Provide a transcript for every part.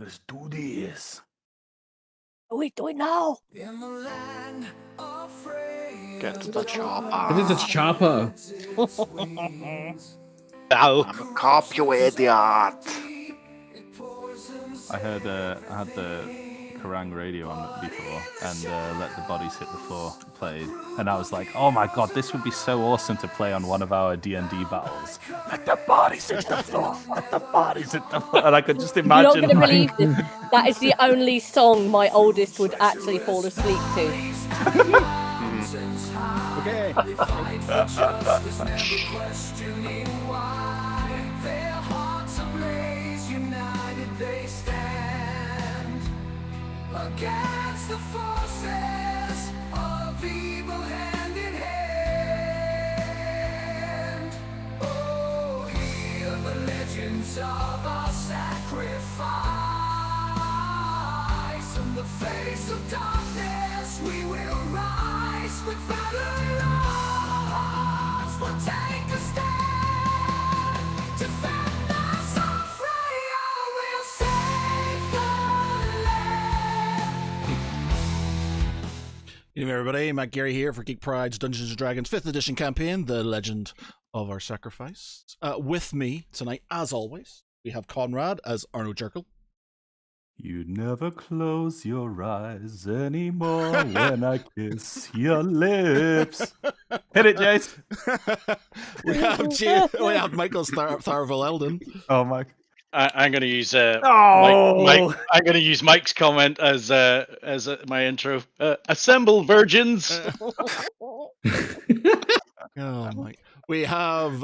Let's do this. Do it now. Get to the chopper. It is a chopper. Ow. I'm a cop, you idiot. I had the Kerrang radio on before, and Let the Bodies Hit the Floor played, and I was like, oh my god, this would be so awesome to play on one of our D&D battles. Let the bodies hit the floor. Let the bodies hit the floor. And I could just You're not imagine. going to believe this. That is the only song my oldest would actually fall asleep to. Okay. Against the forces of evil hand in hand. Oh, hear the legends of our sacrifice. In the face of darkness, we will rise with battle hearts. We'll take a stand. Defend us on Freya, we'll save the land. Good evening, everybody. Matt Gary here for Geek Pride's Dungeons & Dragons 5th edition campaign, The Legend of Our Sacrifice. With me tonight, as always, we have Conrad as Arno Jerkel. You never close your eyes anymore when I kiss your lips. Hit it, Jace. we have Michael Tharville Eldon. Oh my. I'm going to use Oh. Mike. I'm going to use Mike's comment as my intro. Assemble, virgins. Oh my! We have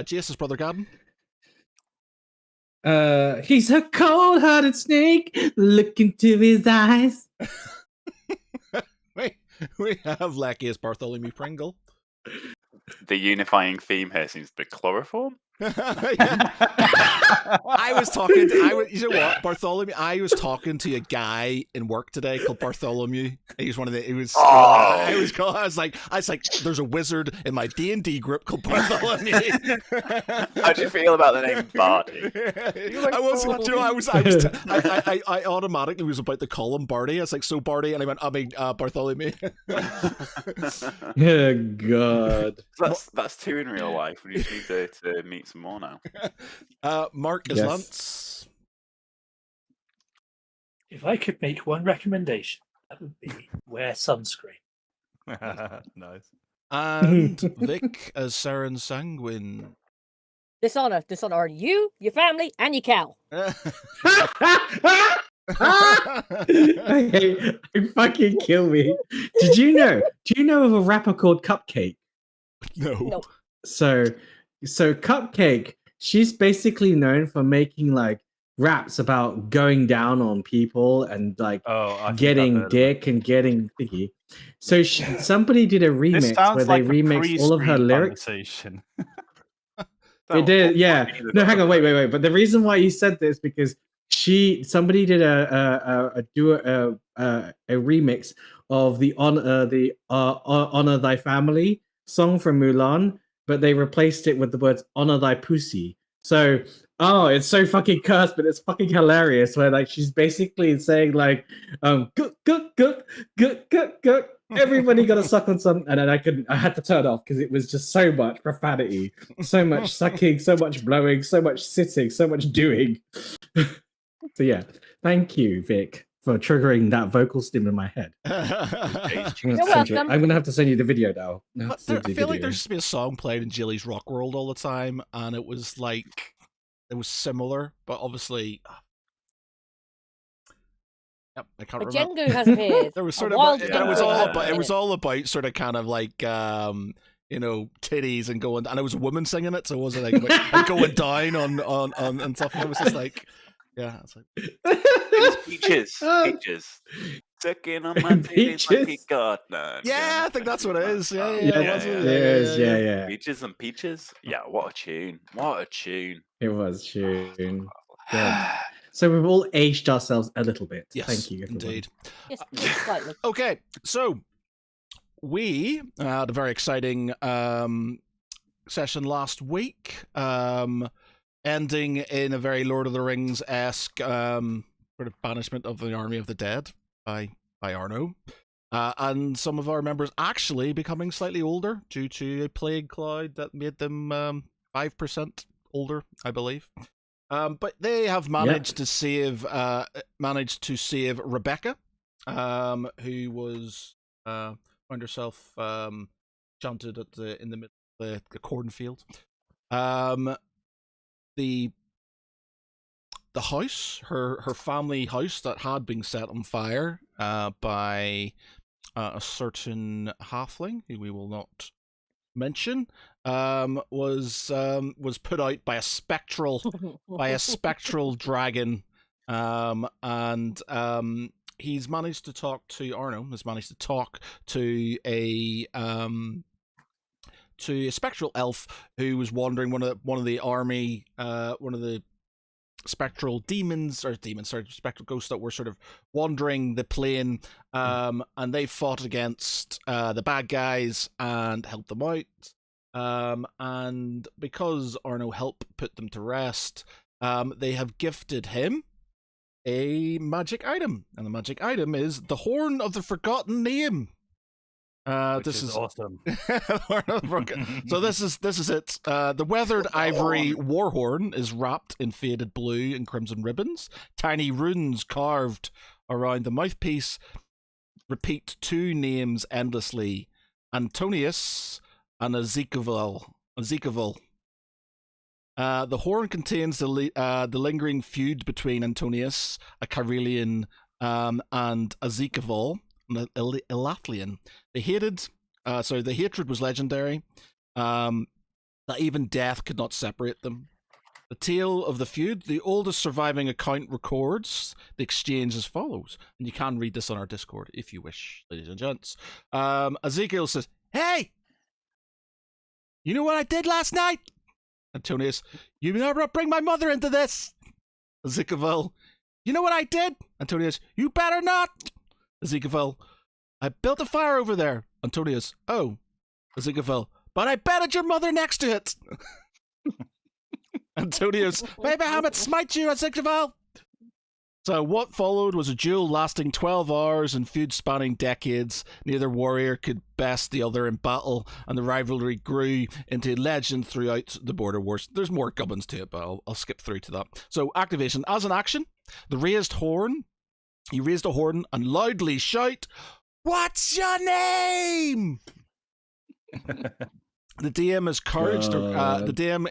Jace's brother Gavin. He's a cold-hearted snake. Look into his eyes. We have Lecky as Bartholomew Pringle. The unifying theme here seems to be chloroform. I was talking to, you know what, Bartholomew, I was talking to a guy in work today called Bartholomew. He's one of the, I was like, there's a wizard in my D&D group called Bartholomew. How do you feel about the name Barty? I automatically was about to call him Barty. I was like, so Barty, and I went, Bartholomew. Oh, God. That's two in real life. We just need to meet some more now. Mark is Yes. Lance. If I could make one recommendation, that would be wear sunscreen. Nice. And Vic as Saren Sanguine. Dishonor you, your family, and your cow. I fucking kill me. Do you know of a rapper called Cupcake? No. So Cupcake, she's basically known for making like raps about going down on people and like getting dick and getting thingy. So somebody did a remix where they remixed all of her lyrics. Conversation. It did, yeah. No, hang on, wait. But the reason why you said this because somebody did a remix of the Honor Thy Family song from Mulan, but they replaced it with the words "Honor Thy Pussy." So, it's so fucking cursed, but it's fucking hilarious. Where like she's basically saying like, "Good, everybody got to suck on some," and then I had to turn off because it was just so much profanity, so much sucking, so much blowing, so much sitting, so much doing. So yeah, thank you, Vic, for triggering that vocal stim in my head. I'm gonna have to send you the video now. I feel like there used to be a song played in Jilly's Rock World all the time, and it was similar, but obviously. Yep, I can't remember. Jengu has appeared. There was sort A of, wild it Jengu was all has about, it was appeared. all about sort of kind of like, titties and going, and it was a woman singing it, so it wasn't like going down on and stuff. And it was just like, yeah, it's like Peaches. Sucking on my titties like a gardener. yeah, I think that's what it is. Yeah. Peaches and peaches. Yeah, what a tune! What a tune! It was tune. Yeah. So we've all aged ourselves a little bit. Yes, Thank you, everyone. indeed. Just slightly. Okay, so we had a very exciting session last week. ending in a very Lord of the Rings-esque sort of banishment of the army of the dead by Arno. And some of our members actually becoming slightly older due to a plague cloud that made them 5% older, I believe. But they have managed to save Rebecca, who was found herself shunted in the middle of the cornfield. The house, her family house that had been set on fire by a certain halfling who we will not mention, was put out by a spectral dragon, and he's managed to talk to Arno. Has managed to talk to a spectral elf who was wandering one of the spectral spectral ghosts that were sort of wandering the plane, and they fought against the bad guys and helped them out. And because Arno helped put them to rest, they have gifted him a magic item, and the magic item is the Horn of the Forgotten Name. This is awesome. So this is it. The weathered ivory warhorn is wrapped in faded blue and crimson ribbons. Tiny runes carved around the mouthpiece repeat two names endlessly: Antonius and Ezekiel. The horn contains the lingering feud between Antonius, a Karelian, and Ezekiel, Elathlian. The hatred was legendary, that even death could not separate them. The tale of the feud, the oldest surviving account records the exchange as follows, and you can read this on our Discord if you wish, ladies and gents. Ezekiel says, "Hey, you know what I did last night?" Antonius, "You never bring my mother into this." Ezekiel, "You know what I did?" Antonius, "You better not." Ezekiel, "I built a fire over there." Antonius, "Oh." Ezekiel, "But I betted your mother next to it." Antonius, "May Bahamut smite you, Ezekiel." So what followed was a duel lasting 12 hours and feud spanning decades. Neither warrior could best the other in battle, and the rivalry grew into legend throughout the Border Wars. There's more gubbins to it, but I'll skip through to that. So activation. As an action, the raised horn. You raise the horn and loudly shout, "What's your name?" The DM is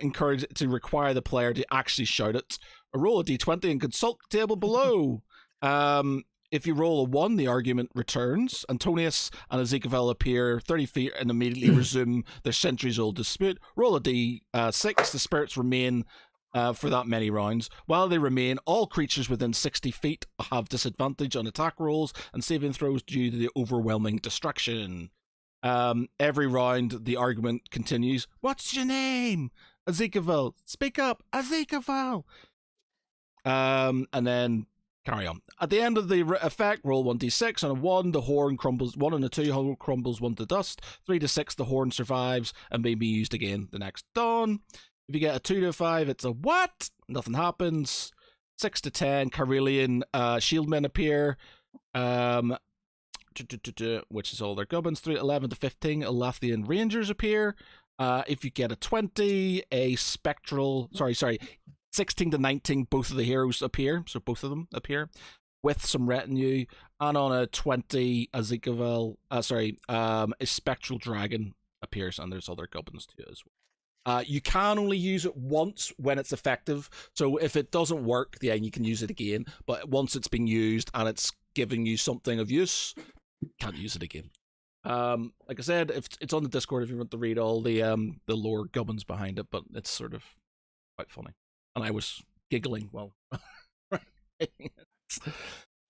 encouraged to require the player to actually shout it. Roll a d20 and consult the table below. If you roll a 1, the argument returns. Antonius and Ezekiel appear 30 feet and immediately resume their centuries-old dispute. Roll a d6. The spirits remain for that many rounds. While they remain, all creatures within 60 feet have disadvantage on attack rolls and saving throws due to the overwhelming destruction. Every round, the argument continues. "What's your name?" "Ezekiel." "Speak up, Ezekiel." And then carry on. At the end of the effect, roll 1d6. On a 1, the horn crumbles. 1 and a 2, horn crumbles 1 to dust. 3 to 6, the horn survives and may be used again the next dawn. If you get a 2 to 5, it's a what? Nothing happens. 6 to 10, Karelian shieldmen appear, which is all their gubbins. 3 to 11 to 15, Elathlian rangers appear. If you get a 20, a spectral... Sorry. 16 to 19, both of the heroes appear, so both of them appear with some retinue. And on a 20, a spectral dragon appears, and there's other gubbins too as well. You can only use it once when it's effective, so if it doesn't work, then you can use it again. But once it's been used and it's giving you something of use, you can't use it again. Like I said, if it's on the Discord if you want to read all the lore gubbins behind it, but it's sort of quite funny. And I was giggling while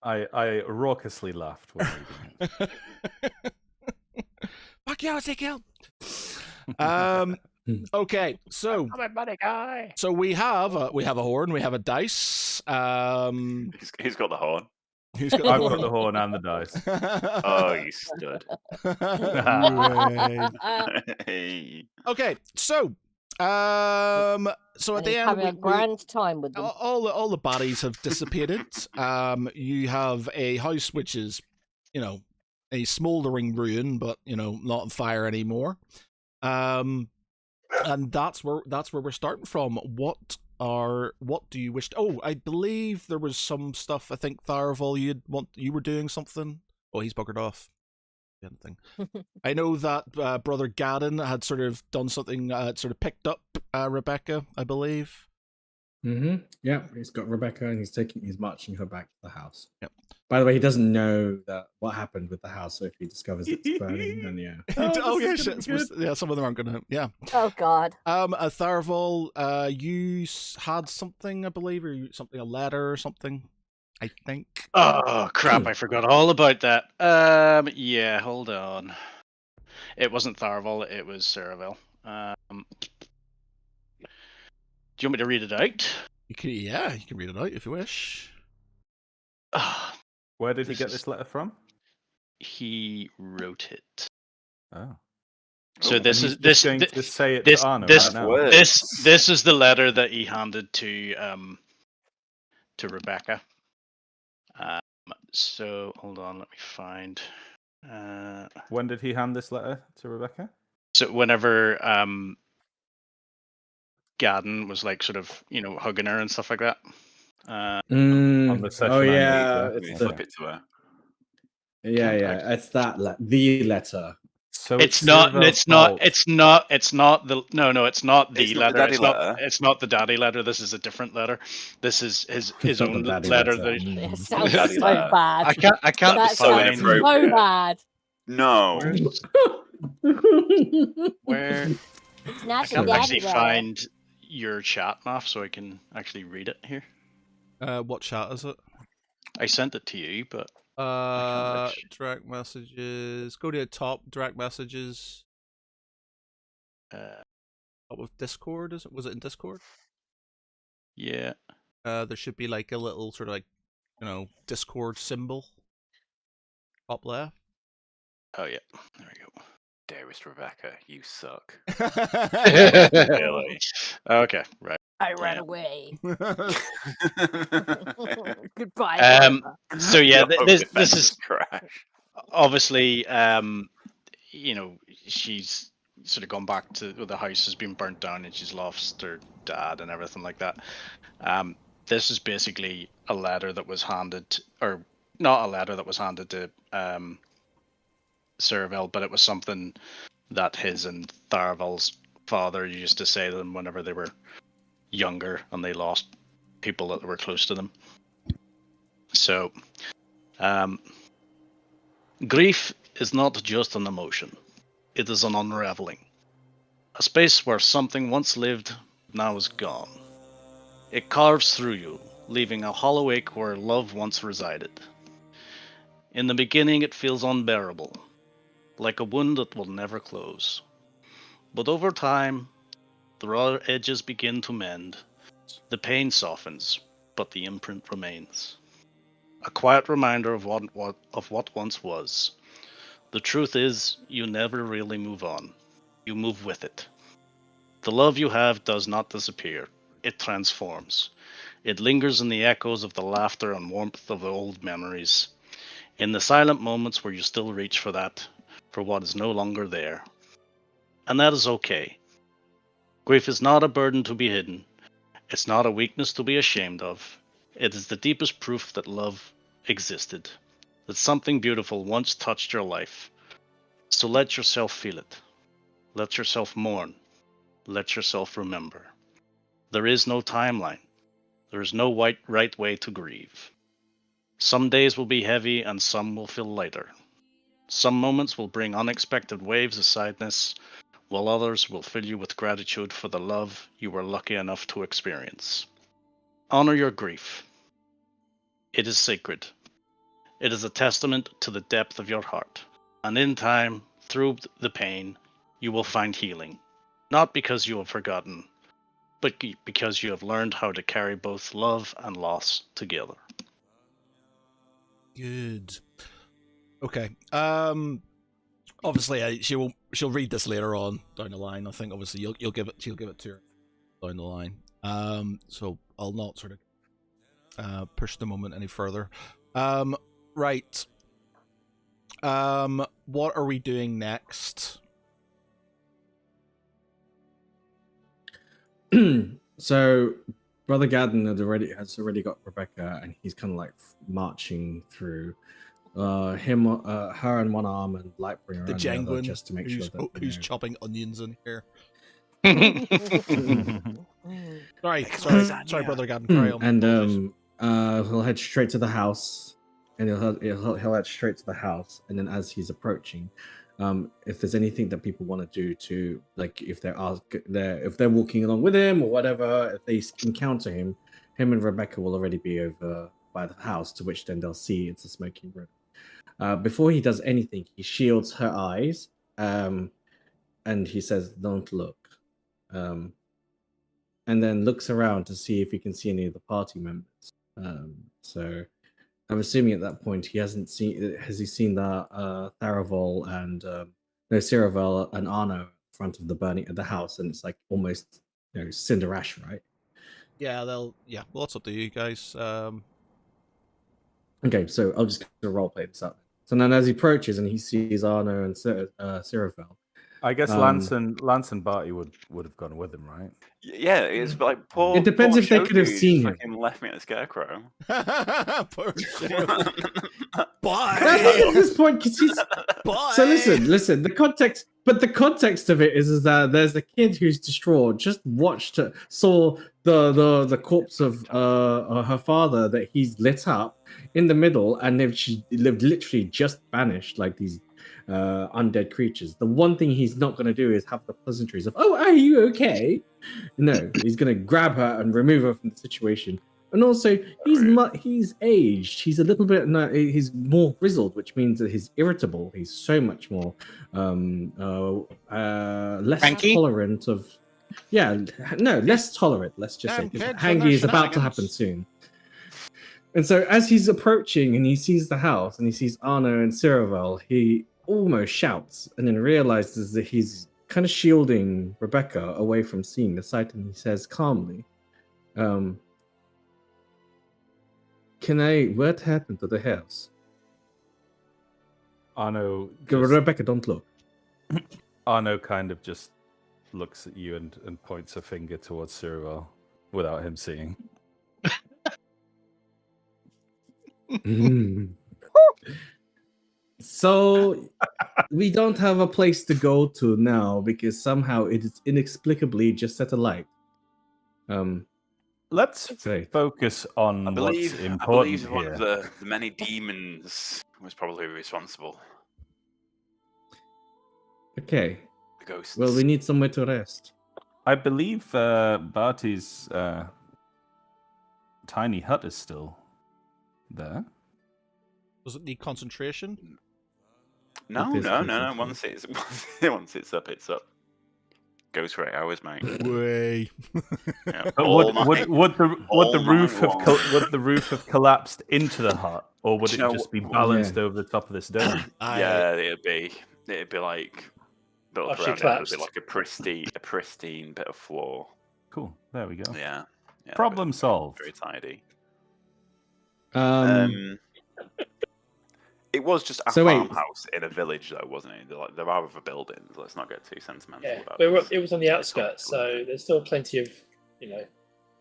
I raucously laughed when reading it. Fuck you, Ezekiel. Okay, so I'm a money guy. So we have a horn, we have a dice. Who's got the horn? Who's got I've got the horn and the dice. Oh, you stood. Okay, so So at And the he's end, having a grand time with them. all the bodies have dissipated. You have a house which is, a smouldering ruin, but not on fire anymore. And that's where we're starting from. What do you wish? Oh, I believe there was some stuff. I think Tharaval, you were doing something. Oh, he's buggered off. Anything. I know that Brother Gadden had sort of done something. Sort of picked up Rebecca, I believe. Mm-hmm. Yeah, he's got Rebecca and he's marching her back to the house. Yep. By the way, he doesn't know what happened with the house, so if he discovers it's burning, then yeah. Yeah, shit. Yeah, some of them aren't gonna. Yeah. Oh God. Tharaval, you had something, I believe, or a letter or something. I think. Oh crap! I forgot all about that. Yeah, hold on. It wasn't Tharaval. It was Saravel. Do you want me to read it out? You can read it out if you wish. Where did he get this letter from? He wrote it. Oh. So And this he's is just this going this to say it this to Arno this right now. word. this is the letter that he handed to Rebecca. So hold on, let me find. When did he hand this letter to Rebecca? So whenever Gadden was like sort of hugging her and stuff like that. On the session Oh I yeah, made, You it's flip it to her. yeah. It's that the letter. So It's not the It's not letter. the daddy letter. It's not the daddy letter. This is a different letter. This is his It's not own the daddy letter. letter. It sounds Daddy so letter. bad. I can't That so define sounds inappropriate. so bad. No. where. It's I not the can't daddy actually letter. find your chat, Math, so I can actually read it here. What chat is it? I sent it to you, but Direct messages. Go to the top. Direct messages. What with Discord? Is it? Was it in Discord? yeah. There should be like a little sort of like, Discord symbol. Up left. Oh yeah. There we go. Dearest Rebecca, you suck. Really? Okay, right. I ran Yeah. away. Goodbye. Um, forever. So yeah, Your this defense is crash. obviously she's sort of gone back to the house has been burnt down and she's lost her dad and everything like that. This is basically a letter that was handed, or not a letter that was handed to Saravel, but it was something that his and Tharavel's father used to say to them whenever they were younger and they lost people that were close to them. So, grief is not just an emotion, it is an unraveling. A space where something once lived now is gone. It carves through you, leaving a hollow ache where love once resided. In the beginning, it feels unbearable, like a wound that will never close. But over time, the raw edges begin to mend. The pain softens, but the imprint remains. A quiet reminder of what once was. The truth is, you never really move on. You move with it. The love you have does not disappear. It transforms. It lingers in the echoes of the laughter and warmth of the old memories. In the silent moments where you still reach for what is no longer there. And that is okay. Grief is not a burden to be hidden. It's not a weakness to be ashamed of. It is the deepest proof that love existed, that something beautiful once touched your life. So let yourself feel it. Let yourself mourn. Let yourself remember. There is no timeline. There is no right way to grieve. Some days will be heavy and some will feel lighter. Some moments will bring unexpected waves of sadness, while others will fill you with gratitude for the love you were lucky enough to experience. Honor your grief. It is sacred. It is a testament to the depth of your heart. And in time, through the pain, you will find healing. Not because you have forgotten, but because you have learned how to carry both love and loss together. Good. Okay. Obviously, she'll read this later on down the line. I think obviously she'll give it to her. down the line. So I'll not sort of push the moment any further. Right. What are we doing next? So Brother Gadden has already got Rebecca, and he's kind of like marching through. Her in one arm and Lightbringer The on the other, Janguin, just to make sure that who's chopping onions in here. Sorry, Brother Gadden, carry on. And he'll head straight to the house, and he'll head straight to the house. And then as he's approaching, if there's anything that people want to do to, like, if they're walking along with him or whatever, if they encounter him and Rebecca will already be over by the house, to which then they'll see it's a smoking room. Before he does anything, he shields her eyes, and he says, "Don't look," and then looks around to see if he can see any of the party members. So I'm assuming at that point he hasn't seen. Has he seen the Tharavel and Ciravel and Arno in front of the house, and it's like almost cinder ash, right? Yeah, well, it's up to you guys. Okay, so I'll just role-play this up. So then as he approaches and he sees Arno and Ciravel, I guess Lance and Barty would have gone with him, right? Yeah, it's like poor. It depends poor if they could have Shogu seen him. fucking left me at the scarecrow. Poor At Bye. this point, 'cause he's... Bye. So listen. The context of it is that there's a kid who's distraught. Just saw the corpse of her father that he's lit up in the middle, and they've literally just vanished like these undead creatures. The one thing he's not going to do is have the pleasantries of, "Oh, are you okay?" No, he's going to grab her and remove her from the situation. And also, he's aged. He's a little bit. He's more grizzled, which means that he's irritable. He's so much more less Cranky? tolerant of. Yeah, no, less tolerant. Let's just say, because Hangy is about to happen soon. And so, as he's approaching and he sees the house and he sees Arno and Ciravel, he almost shouts and then realizes that he's kind of shielding Rebecca away from seeing the sight, and he says calmly, what happened to the house? Arno, Rebecca, don't look. Arno kind of just looks at you and points a finger towards Ciravel without him seeing. So we don't have a place to go to now because somehow it is inexplicably just set alight. Let's Great. focus on I believe what's important one here. of the many demons was probably responsible. Okay. The ghosts. Well, we need somewhere to rest. I believe Barty's tiny hut is still there. Does it need concentration? No. It is Once it's up, it's up. Goes for 8 hours, mate. Way. Yeah, But all would the all roof night have long. would the roof have collapsed into the hut, or would Do it you know just be what- balanced over the top of this dome? Yeah, it'd be like built Actually around it. It'd collapsed. be like a pristine bit of floor. Cool. There we go. Yeah. Problem solved. Very tidy. Um, It was just a So wait. farmhouse in a village, though, wasn't it? There are other buildings. Let's not get too sentimental Yeah, about but this. it was on the outskirts, so there's still plenty of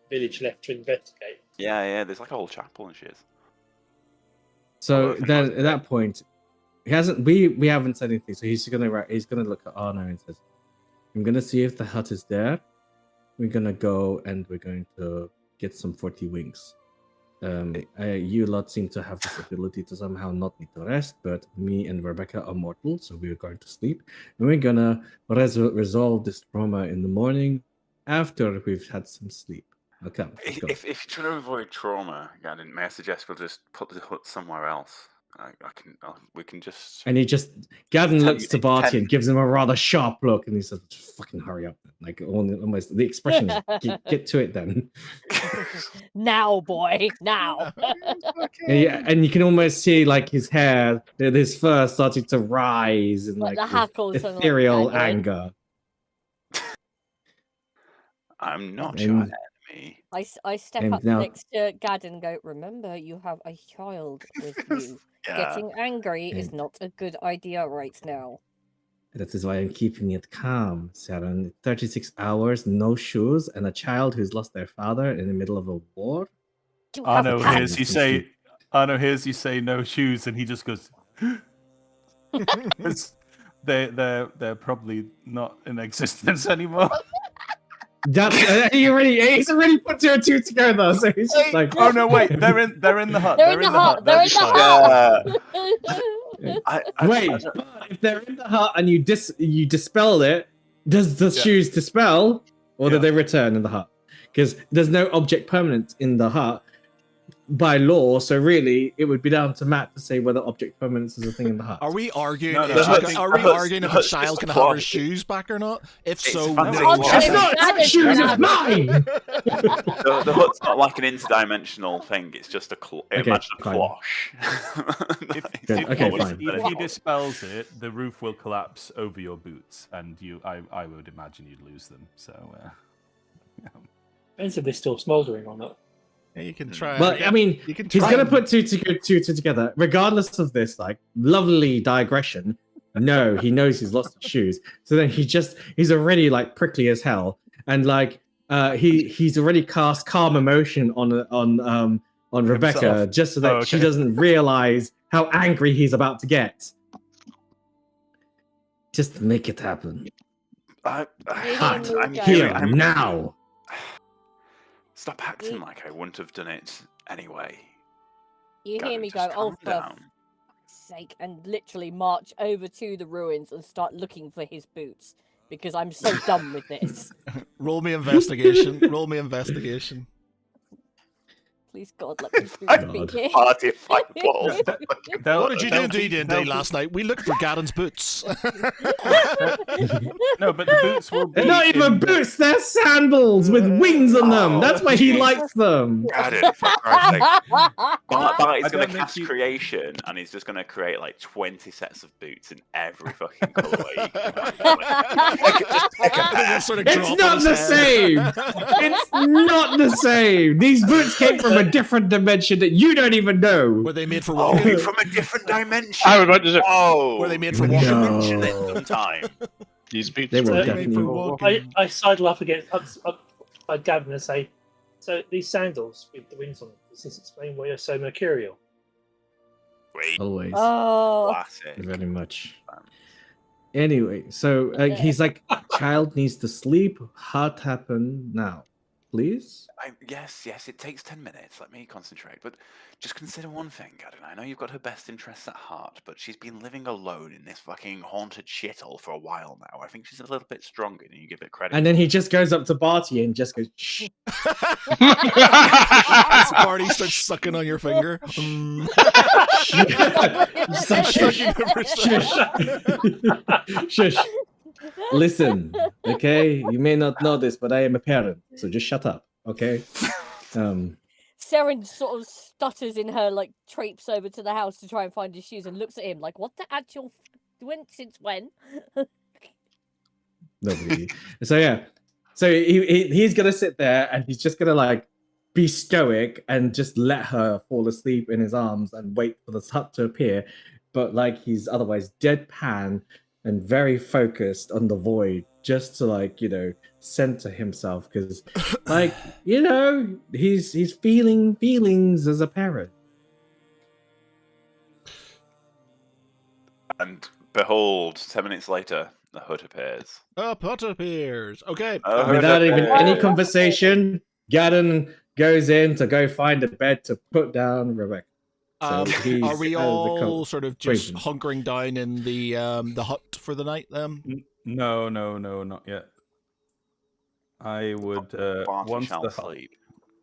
village left to investigate. Yeah. There's like a whole chapel and shit. so Although, then at that point, he hasn't. We haven't said anything. So he's gonna look at Arno and says, "I'm gonna see if the hut is there. We're gonna go and we're going to get some 40 wings. You lot seem to have this ability to somehow not need to rest, but me and Rebecca are mortal, so we're going to sleep. And we're gonna resolve this trauma in the morning after we've had some sleep. Okay, let's go." If you're trying to avoid trauma, again, may I suggest we'll just put the hut somewhere else? We can just. And Gavin Tell looks you to to Barty pen- and gives him a rather sharp look, and he says, "Just fucking hurry up." Like almost the expression is, get to it then. Now, boy, now. And you can almost see like his hair, his fur starting to rise and Like like the hackles and, like, ethereal angry. anger. I'm not And- your enemy. I step And up now- next to Gad and go, remember, you have a child with you. Yeah. Getting angry is And- not a good idea right now. That is why I'm keeping it calm, Sharon. 36 hours, no shoes, and a child who's lost their father in the middle of a war. You I have know. pants. Here's you say. I know. Here's you say no shoes, and he just goes. 'Cause they're probably not in existence anymore. That's he's already put two and two together, so he's just like, Oh no! Wait, they're in the hut. They're in the hut. They're in the fine. hut. wait, but if they're in the hut and you dispel it, does the Yeah. shoes dispel, or do Yeah. they return in the hut? Because there's no object permanent in the hut by law, so really it would be down to Matt to say whether object permanence is a thing in the hut. Are we arguing? No, no, if, no, a- I think- are we the arguing if a hut's child just can a have plot. his shoes back or not? If It's so, fucking no. plot. It's not That is shoes, it's bad. mine. The hut's not like an interdimensional thing. It's just a imagine a fine. cloche. Okay, fine. If he dispels it, the roof will collapse over your boots, and I would imagine you'd lose them. So, Depends if they're still smouldering or not. Yeah, you can try. Well, I mean, you can he's try gonna and- put two together, regardless of this like lovely digression. No, he knows he's lost his shoes, so then he's already like prickly as hell, and like he's already cast calm emotion on Rebecca Himself. just so that Oh, she okay. doesn't realize how angry he's about to get. Just make it happen I'm Here, here I'm- now. Stop acting like I wouldn't have done it anyway. You hear Gavin, me just go, oh, calm for down. fuck's sake, and literally march over to the ruins and start looking for his boots because I'm so done with this. Roll me investigation. Roll me investigation. Please, God, let me God. be here. Party fight balls. What did you do in D&D last night? We looked for Garen's boots. no, but the boots will be. They're not even in the- boots; they're sandals with wings on them. That's why he likes them. Got it. For Christ's sake. Barty's I going don't to think cast you- creation, and he's just going to create like 20 sets of boots in every fucking colorway. You can imagine. Just pick a pair. Sort of It's drop on not his the head. same. It's not the same. These boots came from a different dimension that you don't even know. Were they made for Oh, walking? from a different dimension. I was about to say, Oh, Were they made for you walking? mention it No. sometime. these boots They were were definitely- Made for walking. I sidle up against up by Gavin and say, so these sandals with the wings on them, does this explain why you're so mercurial? Wait, Always, Oh, classic. very much. Anyway, so he's like, child needs to sleep. Hot happen now, please. Yes, it takes 10 minutes. Let me concentrate. But just consider one thing, Gadden. I know you've got her best interests at heart, but she's been living alone in this fucking haunted shithole for a while now. I think she's a little bit stronger than you give it credit. And then he just goes up to Barty and just goes, shh. As Barty starts sucking on your finger. Just like, shush, shush. Shush. Listen, okay? You may not know this, but I am a parent, so just shut up, okay? Seren sort of stutters in her, like, traipse over to the house to try and find his shoes and looks at him like, what the actual since when? Nobody. So yeah, so he's gonna sit there and he's just gonna like be stoic and just let her fall asleep in his arms and wait for the hut to appear, but like he's otherwise deadpan and very focused on the void, just to like, you know, center himself, because like, you know, he's feeling feelings as a parent. And behold, 10 minutes later, the hut appears. A pot appears. Okay. A hut Without even any appears. conversation, Gadden goes in to go find a bed to put down Rebecca. So he's Are we out of the all sort of just equation. hunkering down in the hut for the night? No, not yet. I would Barty once shall the hut, sleep.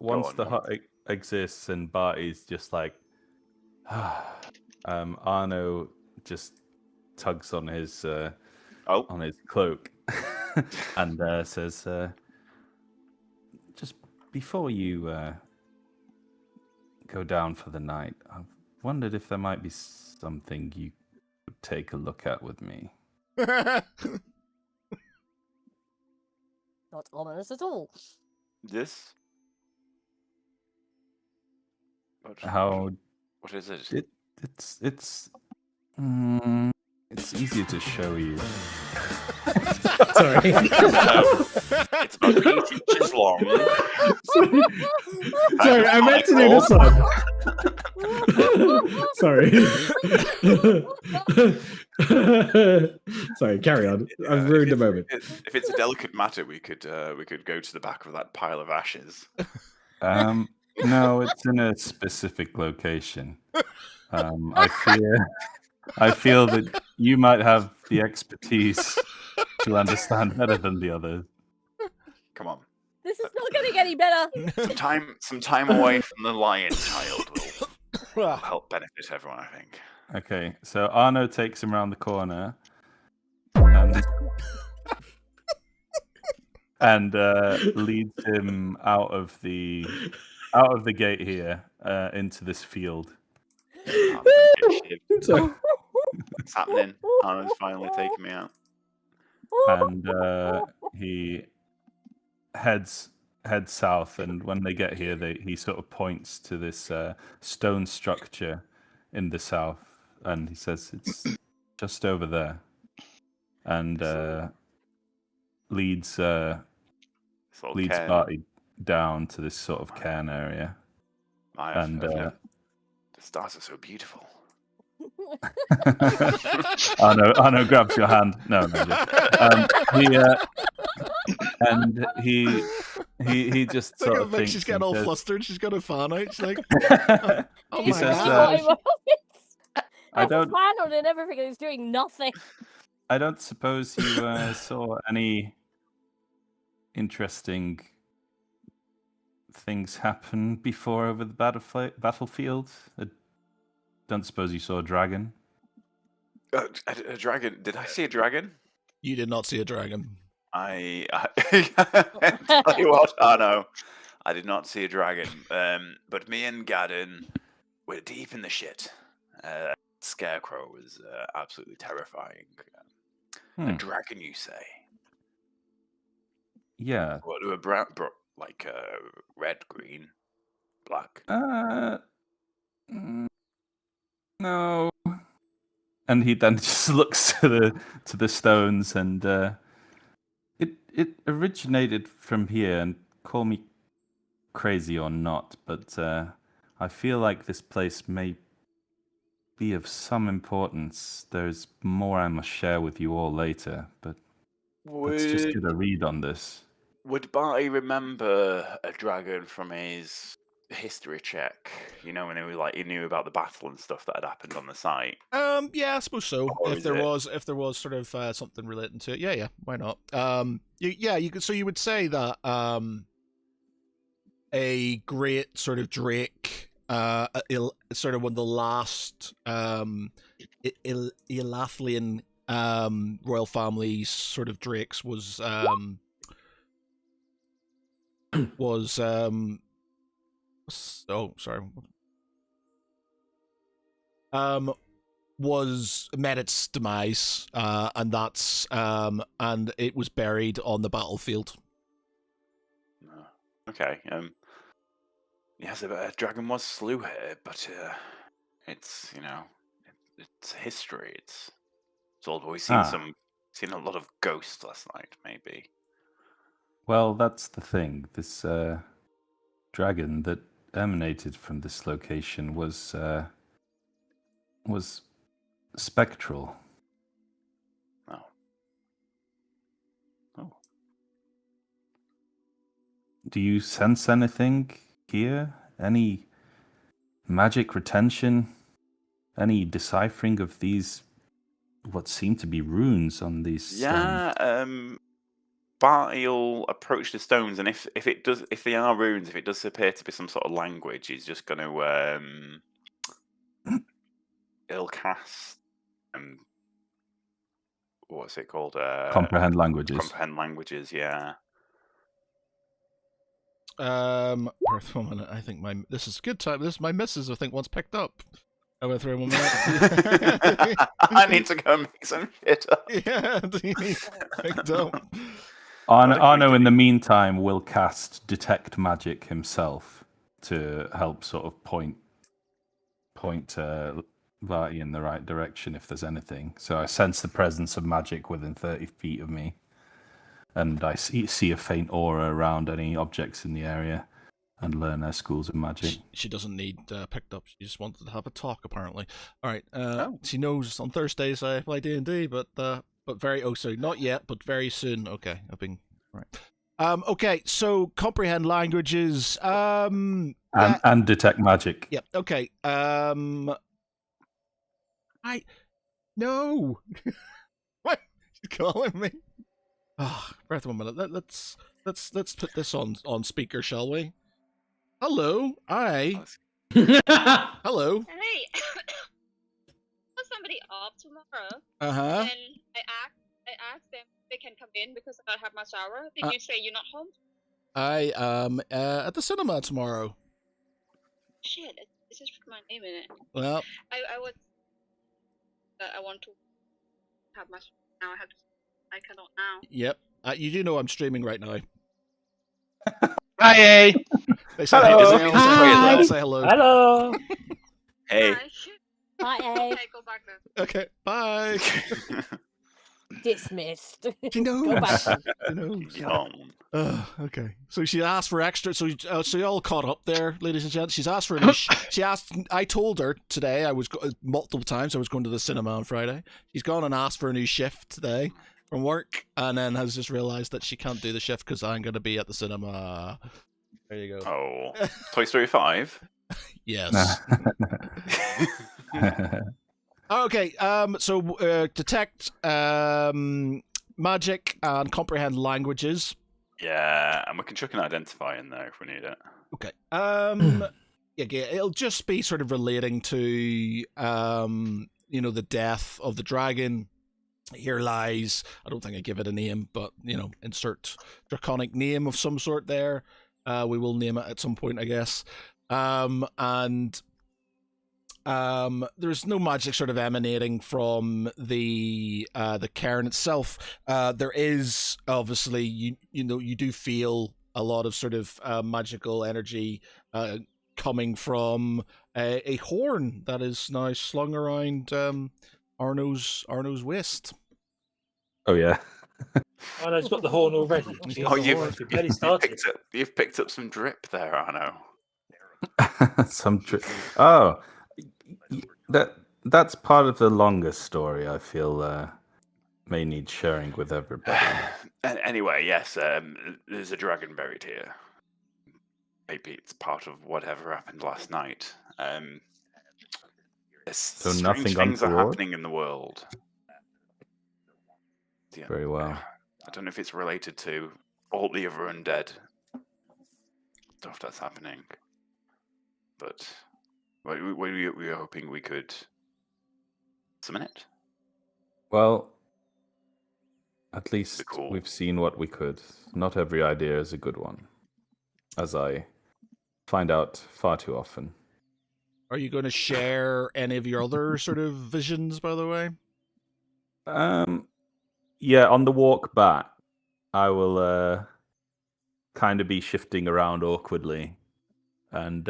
once on, the once- hut exists and Barty's just like, Arno just tugs on his cloak and says, just before you go down for the night, I've wondered if there might be something you could take a look at with me. Not not ominous at all. This? How What is it? it's easier to show you. Sorry. It's about 8 inches long. Sorry, I meant to do this one. Sorry. Sorry, carry on. I've ruined the moment. If it's a delicate matter, we could go to the back of that pile of ashes. No, it's in a specific location. I feel that you might have the expertise to understand better than the others. Come on. This is not getting any better. Some time away from the lion child will help benefit everyone, I think. Okay, so Arno takes him around the corner and leads him out of the gate here into this field. Sorry. What's happening? Arno's finally taking me out. And he heads south, and when they get here, he sort of points to this stone structure in the south, and he says it's just over there, and leads Barty down to this sort of cairn area. The stars are so beautiful. Arno grabs your hand. No. He just sort of thinks. She's getting all flustered. She's got a fan out. She's like, oh He my says, God. I don't. Plan on and everything, and it's doing nothing. I don't suppose you saw any interesting things happen before over the battlefield. I don't suppose you saw a dragon. A dragon? Did I see a dragon? You did not see a dragon. I tell you what, Arno, I did not see a dragon. But me and Gadden were deep in the shit. Scarecrow was absolutely terrifying. A dragon, you say? Yeah. What, a brown, like red, green, black? No. And he then just looks to the stones, and it originated from here. And call me crazy or not, but I feel like this place may be of some importance. There's more I must share with you all later, but let's just get a read on this. Would Barty remember a dragon from his history check? You know, when he knew about the battle and stuff that had happened on the site. Yeah, I suppose so. Or If is there it- was sort of something relating to it, yeah, why not? You could. So you would say that a great sort of drake, sort of one of the last Elathlian royal family's sort of drakes was met its demise, and that's and it was buried on the battlefield. Okay. Yes, a dragon was slew here, but it's it's history. It's old. We've seen seen a lot of ghosts last night, maybe. Well, that's the thing. This dragon that emanated from this location was spectral. Oh. Do you sense anything here? Any magic retention? Any deciphering of these, what seem to be runes on these stones? Yeah. Barty'll approach the stones, and if they are runes, if it does appear to be some sort of language, he's just going to he'll cast what's it called? Comprehend languages. Comprehend languages, yeah. Earth woman, I think this is a good time. My missus, I think, once picked up. I went through 1 minute. I need to go and make some shit up. Yeah, picked up. Arno, in the meantime, will cast Detect Magic himself to help sort of point Varty in the right direction if there's anything. So I sense the presence of magic within 30 feet of me, and I see a faint aura around any objects in the area, and learn their schools of magic. She doesn't need picked up. She just wanted to have a talk, apparently. All right. Oh. She knows on Thursdays I play D&D, but very sorry, not yet, but very soon. Okay, I've been right. Okay, so comprehend languages. And detect magic. Yep. Okay. No. What? She's calling me. Ah, breath 1 minute. Let's put this on speaker, shall we? Hello. Hi. Hello. Hey, was somebody up tomorrow? Uh-huh. And I asked them if they can come in because I have my shower. Did you say you're not home? I at the cinema tomorrow. Shit, this is my name in it. Well, I want to have my now. I cannot now. yep. You do know I'm streaming right now. Hi. They say Hello. hello. Say hello. Hello. Hey. Hi, shit. Hi, A. Okay, go back then. Okay. Bye. Dismissed. She knows. Go back. She knows. Yawn. Okay. So she asked for extra. So you all caught up there, ladies and gents. She's asked for an. She asked. I told her today. I was multiple times. I was going to the cinema on Friday. She's gone and asked for a new shift today from work, and then has just realised that she can't do the shift because I'm going to be at the cinema. There you go. Oh, Toy Story 5. Yes. Okay. So detect magic and comprehend languages. Yeah, and we can chuck an identify in there if we need it. Okay. Yeah, it'll just be sort of relating to the death of the dragon. Here lies. I don't think I give it a name, but insert draconic name of some sort there. We will name it at some point, I guess. And there's no magic sort of emanating from the cairn itself. There is obviously you do feel a lot of sort of magical energy coming from a horn that is now slung around Arno's waist. Oh yeah. Oh, no, it's got the horn already. She has Oh, the horn. We've barely started. you've picked up some drip there, Arno. Oh, that's part of the longer story. I feel may need sharing with everybody. Anyway, yes, there's a dragon buried here. Maybe it's part of whatever happened last night. So strange nothing on things are board? happening in the world. Yeah, Very well. I don't know if it's related to all the other undead stuff that's happening, but we were hoping we could summon it. Well, at least Cool. we've seen what we could. Not every idea is a good one, as I find out far too often. Are you going to share any of your other sort of visions, by the way? Yeah, on the walk back, I will kind of be shifting around awkwardly, and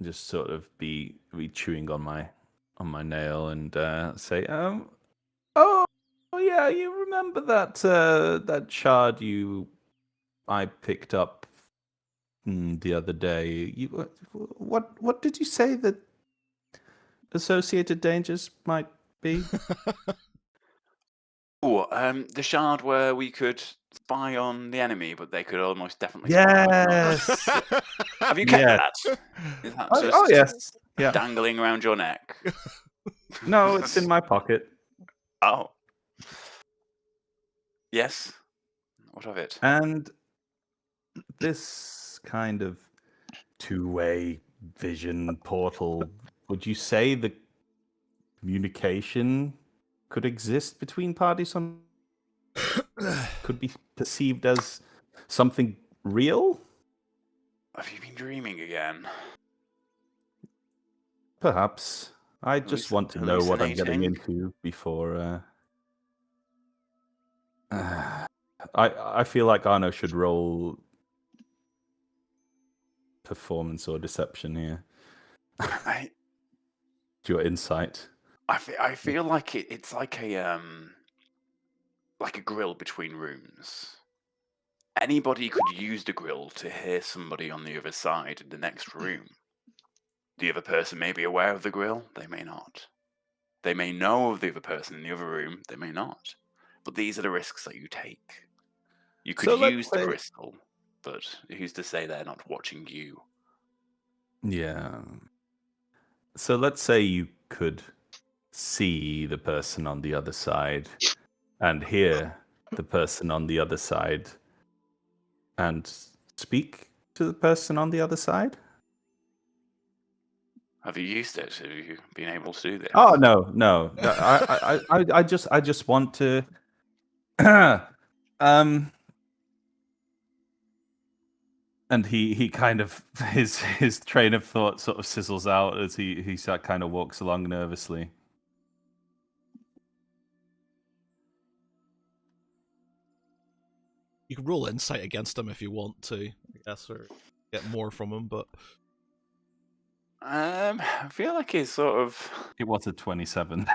just sort of be chewing on my nail and say, oh yeah, you remember that shard I picked up the other day? What did you say that associated dangers might be? Oh, the shard where we could spy on the enemy, but they could almost definitely spy on us. Yes. Have you kept Yes. that? Is that Oh, just yes. Yeah. dangling around your neck? No, it's in my pocket. Oh. Yes. What of it? And this kind of two-way vision portal, would you say the communication could exist between parties on could be perceived as something real? Have you been dreaming again? Perhaps. I just want to know what I'm getting hallucinating? into before I feel like Arno should roll performance or deception here. I Your insight. I feel like it's like a grill between rooms. Anybody could use the grill to hear somebody on the other side in the next room. The other person may be aware of the grill, they may not. They may know of the other person in the other room, they may not. But these are the risks that you take. You could So let's use the say- crystal, but who's to say they're not watching you? Yeah. So let's say you could see the person on the other side and hear the person on the other side and speak to the person on the other side? Have you used it? Have you been able to do this? Oh no. I just want to and he kind of his train of thought sort of sizzles out as he kind of walks along nervously. You can roll insight against him if you want to, I guess, or get more from him. But I feel like he's sort of. It was a 27.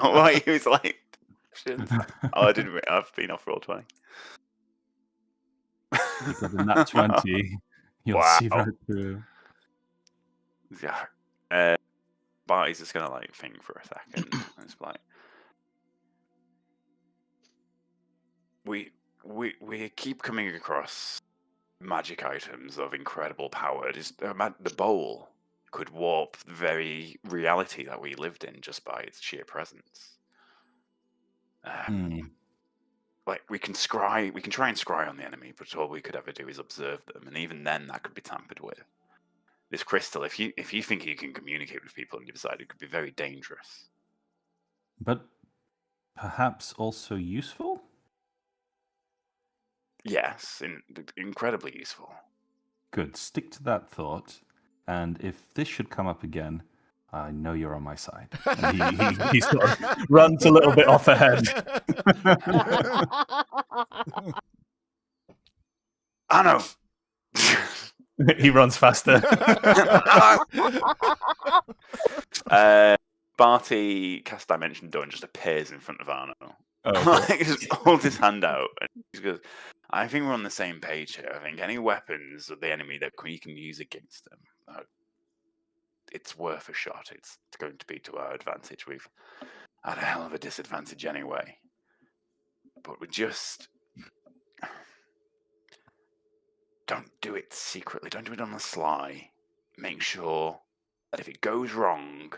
Oh, he was like. I didn't. I've been off roll 20. Because in that 20, you'll see Wow. right through. Yeah. Barty's just gonna like think for a second. And it's like we keep coming across magic items of incredible power. Just the bowl could warp the very reality that we lived in just by its sheer presence. Like we can try and scry on the enemy, but all we could ever do is observe them, and even then, that could be tampered with. This crystal, if you think you can communicate with people on the other side, it could be very dangerous. But perhaps also useful? Yes, incredibly useful. Good. Stick to that thought. And if this should come up again, I know you're on my side. And he sort of runs a little bit off ahead. I know. He runs faster. Barty casts Dimension Door and just appears in front of Arno. Oh, Like, just holds his hand out and he goes, I think we're on the same page here. I think any weapons of the enemy that we can use against them, it's worth a shot. It's going to be to our advantage. We've had a hell of a disadvantage anyway. But we just... Don't do it secretly. Don't do it on the sly. Make sure that if it goes wrong,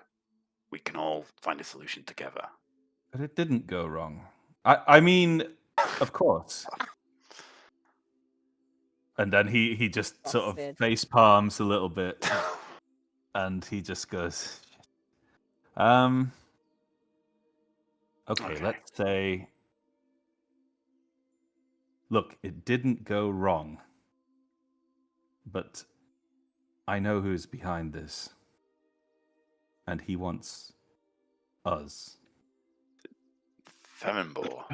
we can all find a solution together. but it didn't go wrong. I mean, of course. And then he just sort of Bastard. face palms a little bit. And he just goes, okay, Okay. let's say, look, it didn't go wrong, but I know who's behind this, and he wants us. Ferenbor.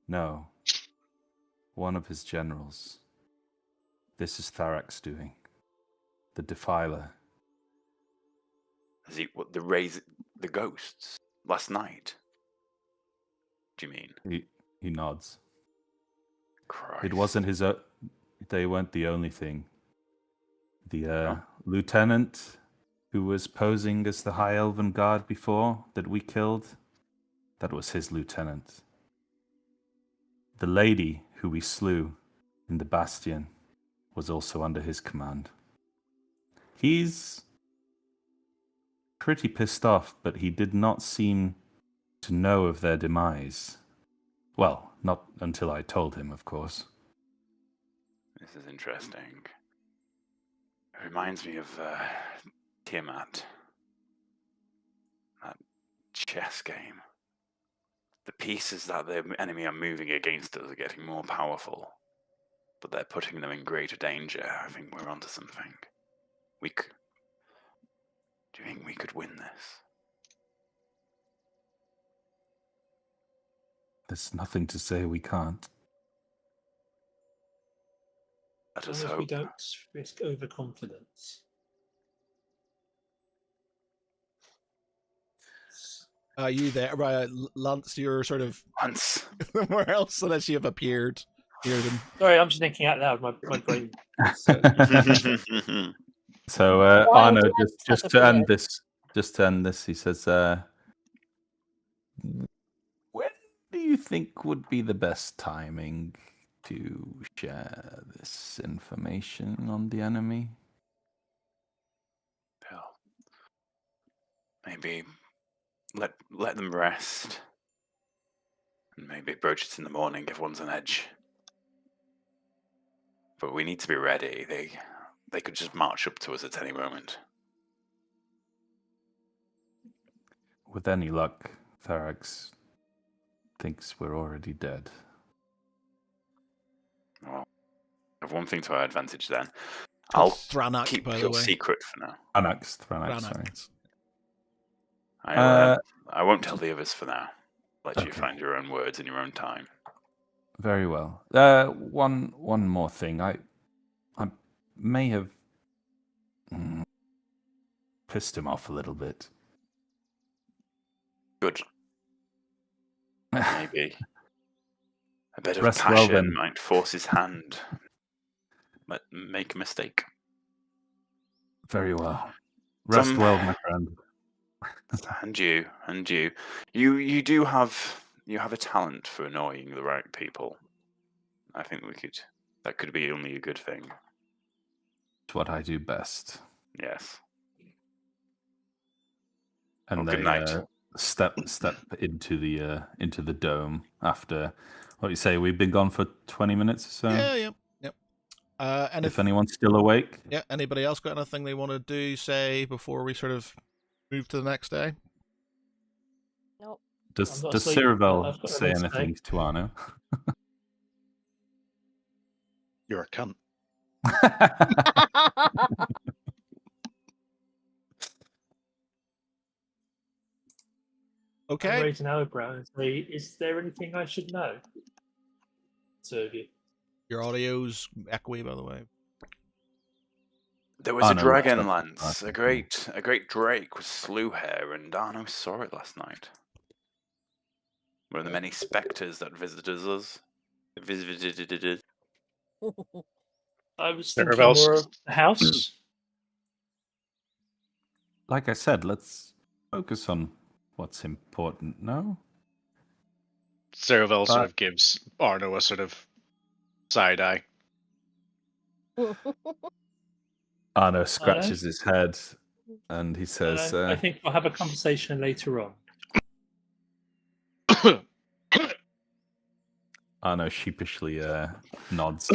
No, one of his generals. This is Tharak's doing. The Defiler. Has he the ghosts last night? Do you mean? He nods. Christ. It wasn't his. They weren't the only thing. The lieutenant who was posing as the High Elven Guard before that we killed, that was his lieutenant. The lady who we slew in the Bastion was also under his command. He's pretty pissed off, but he did not seem to know of their demise. Well, not until I told him, of course. This is interesting. It reminds me of Tiamat. That chess game. The pieces that the enemy are moving against us are getting more powerful, but they're putting them in greater danger. I think we're onto something. Do you think we could win this? There's nothing to say we can't. Let As us long as we hope. don't risk overconfidence. Are you there? Lance, you're sort of Once. somewhere else unless you have appeared near them. Sorry, I'm just thinking out loud. My brain. So Wild Arno, Lance just has to end appeared. this, he says, when do you think would be the best timing to share this information on the enemy? Well, maybe let them rest. And maybe broach it in the morning if one's on edge. But we need to be ready. They could just march up to us at any moment. With any luck, Tharax thinks we're already dead. Well, I have one thing to our advantage then. Called I'll Thranak, keep by the your way. secret for now. Thranak, sorry. Thranak. I won't tell the others for now. Let you Okay. find your own words in your own time. Very well. One more thing. I may have pissed him off a little bit. Good. Maybe. A bit of Rest well, passion then. might force his hand. Make a mistake. Very well. Rest Some- well, my friend. And you. You do have a talent for annoying the right people. I think that could be only a good thing. It's what I do best. Yes. And Well, they good night. step into the dome after what you say. We've been gone for 20 minutes or so. Yep. And If anyone's still awake, yeah, anybody else got anything they want to do, say, before we sort of move to the next day? Nope. does I'm not does asleep. Ciravel I've got say nothing to say. anything to Arno? You're a cunt. I'm Okay. raising an eyebrow and say, "Is there anything I should know?" Serve you. Your audio's echoey, by the way. There was Oh, a no, dragon that's- lance, a great drake with slew hair, and Arno saw it last night. One of the many spectres that visited us. Visited us. I was thinking Thereabouts. more of the house. Like I said, let's focus on what's important. No, Ceravel sort But- of gives Arno a sort of side eye. Arno scratches his head and he says, I think we'll have a conversation later on. Arno sheepishly nods.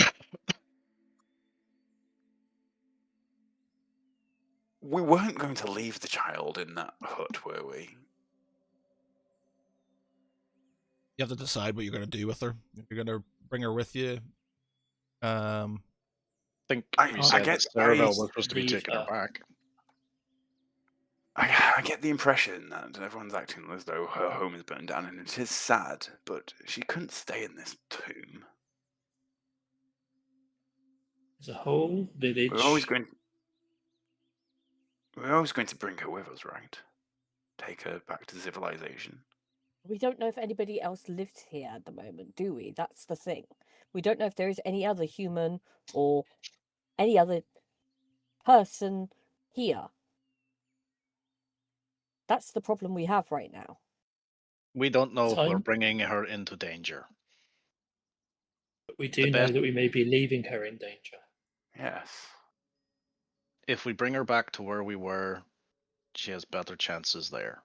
We weren't going to leave the child in that hut, were we? You have to decide what you're going to do with her. If you're going to bring her with you. I think I we said get- that Ceravel I was supposed to be leave taking her her. back. I get the impression that everyone's acting as though her home is burned down, and it is sad, but she couldn't stay in this tomb. There's a whole village. We're always going to bring her with us, right? Take her back to civilization. We don't know if anybody else lives here at the moment, do we? That's the thing. We don't know if there is any other human or any other person here. That's the problem we have right now. We don't know if we're Time. bringing her into danger. But we do the know best- that we may be leaving her in danger. Yes. If we bring her back to where we were, she has better chances there.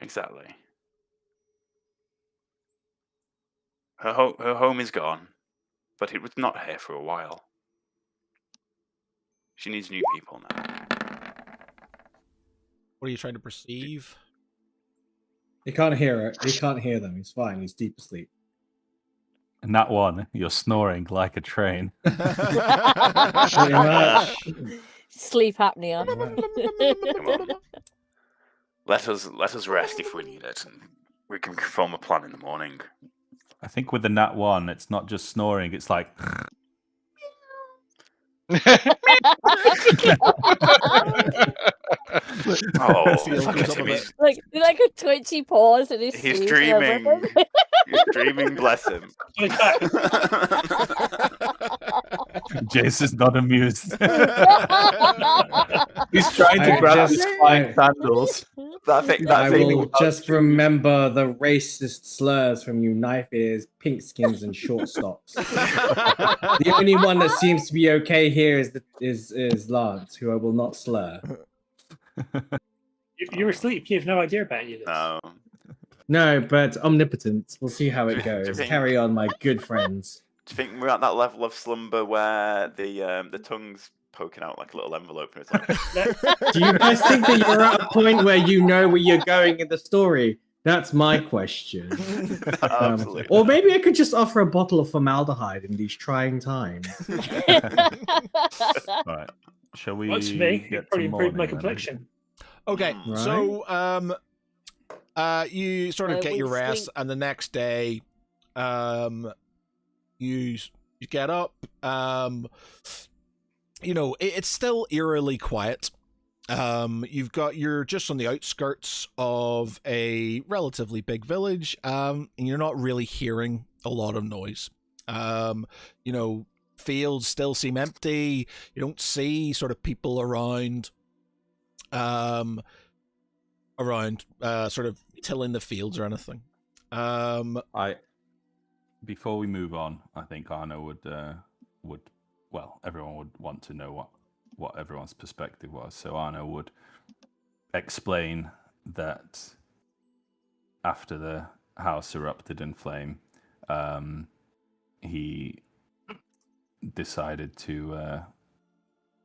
Exactly. Her home is gone, but it was not here for a while. She needs new people now. What are you trying to perceive? He can't hear her. He can't hear them. He's fine. He's deep asleep. And that one, you're snoring like a train. Pretty much. Sleep apnea. Come on. Let us rest if we need it, and We can form a plan in the morning. I think with the Nat 1, it's not just snoring, it's like. Oh, Feel look goes at up a him. bit. like a twitchy pause in his He's sleep. dreaming. He's dreaming, bless him. Jason's not amused. He's trying to grab his flying sandals. I will just remember the racist slurs from you knife ears, pink skins, and short stocks. The only one that seems to be okay here is Lance, who I will not slur. You're asleep. You have no idea about any of this. No. No, but omnipotent. We'll see how Do it you goes. think- Carry on, my good friends. Do you think we're at that level of slumber where the tongue's poking out like a little envelope and it's like Do you guys think that you're at a point where you know where you're going in the story? That's my question. Absolutely. Or maybe I could just offer a bottle of formaldehyde in these trying times. Right. Shall we Works for me. get It probably to improved my morning then? complexion. Okay, Right. so you sort of get your we rest, sleep. and the next day, you get up. It's still eerily quiet. You're just on the outskirts of a relatively big village, and you're not really hearing a lot of noise. Fields still seem empty. You don't see sort of people around. Sort of tilling the fields or anything. Before we move on, I think Arno would everyone would want to know what everyone's perspective was. So Arno would explain that after the house erupted in flame, he decided to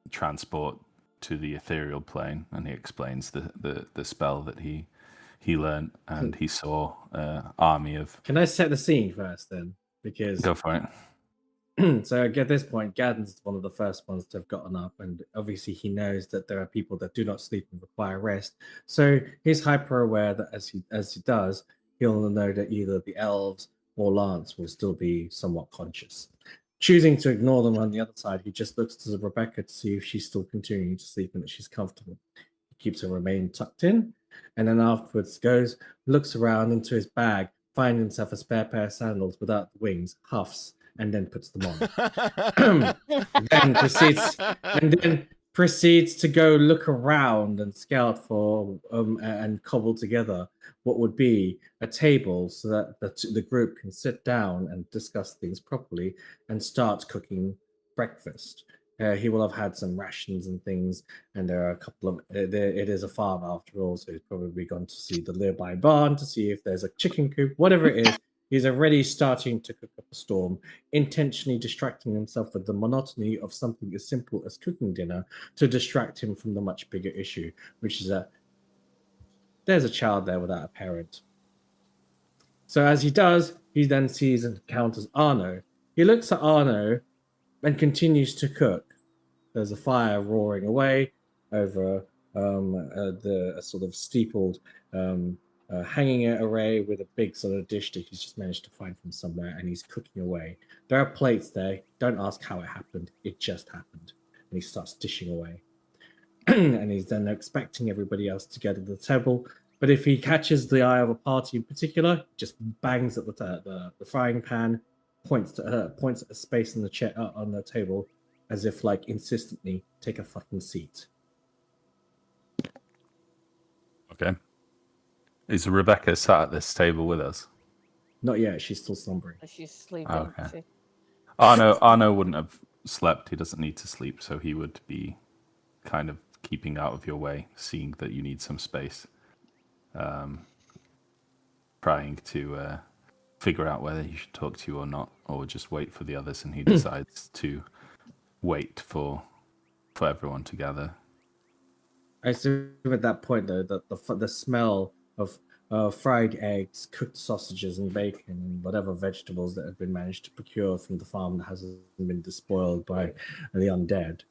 transport to the ethereal plane, and he explains the spell that he learned, and he saw army of. Can I set the scene first then? Because Go for it. so at this point, Gadden's one of the first ones to have gotten up, and obviously he knows that there are people that do not sleep and require rest. So he's hyper aware that as he does, he'll know that either the elves or Lance will still be somewhat conscious. Choosing to ignore them on the other side, he just looks to Rebecca to see if she's still continuing to sleep and that she's comfortable. He keeps her remain tucked in, and then afterwards looks around into his bag, finds himself a spare pair of sandals without the wings, huffs, and then puts them on. then proceeds to go look around and scout for and cobble together what would be a table so that the group can sit down and discuss things properly and start cooking breakfast. He will have had some rations and things, and there are a couple of. It is a farm after all, so he's probably gone to see the nearby barn to see if there's a chicken coop, whatever it is. He's already starting to cook up a storm, intentionally distracting himself with the monotony of something as simple as cooking dinner to distract him from the much bigger issue, which is that there's a child there without a parent. So as he does, he then sees and encounters Arno. He looks at Arno and continues to cook. There's a fire roaring away over a sort of steepled hanging array with a big sort of dish that he's just managed to find from somewhere, and he's cooking away. There are plates there. Don't ask how it happened. It just happened. And he starts dishing away. And he's then expecting everybody else to get at the table. But if he catches the eye of a party in particular, he just bangs at the frying pan, points at a space in the chair on the table, as if like insistently, take a fucking seat. Okay. Is Rebecca sat at this table with us? Not yet. She's still slumbering. She's sleeping. Okay. Arno wouldn't have slept. He doesn't need to sleep, so he would be kind of keeping out of your way, seeing that you need some space. Trying to figure out whether he should talk to you or not, or just wait for the others, and he decides to wait for everyone to gather. I assume at that point, though, that the smell of fried eggs, cooked sausages, and bacon, and whatever vegetables that have been managed to procure from the farm that hasn't been despoiled by the undead,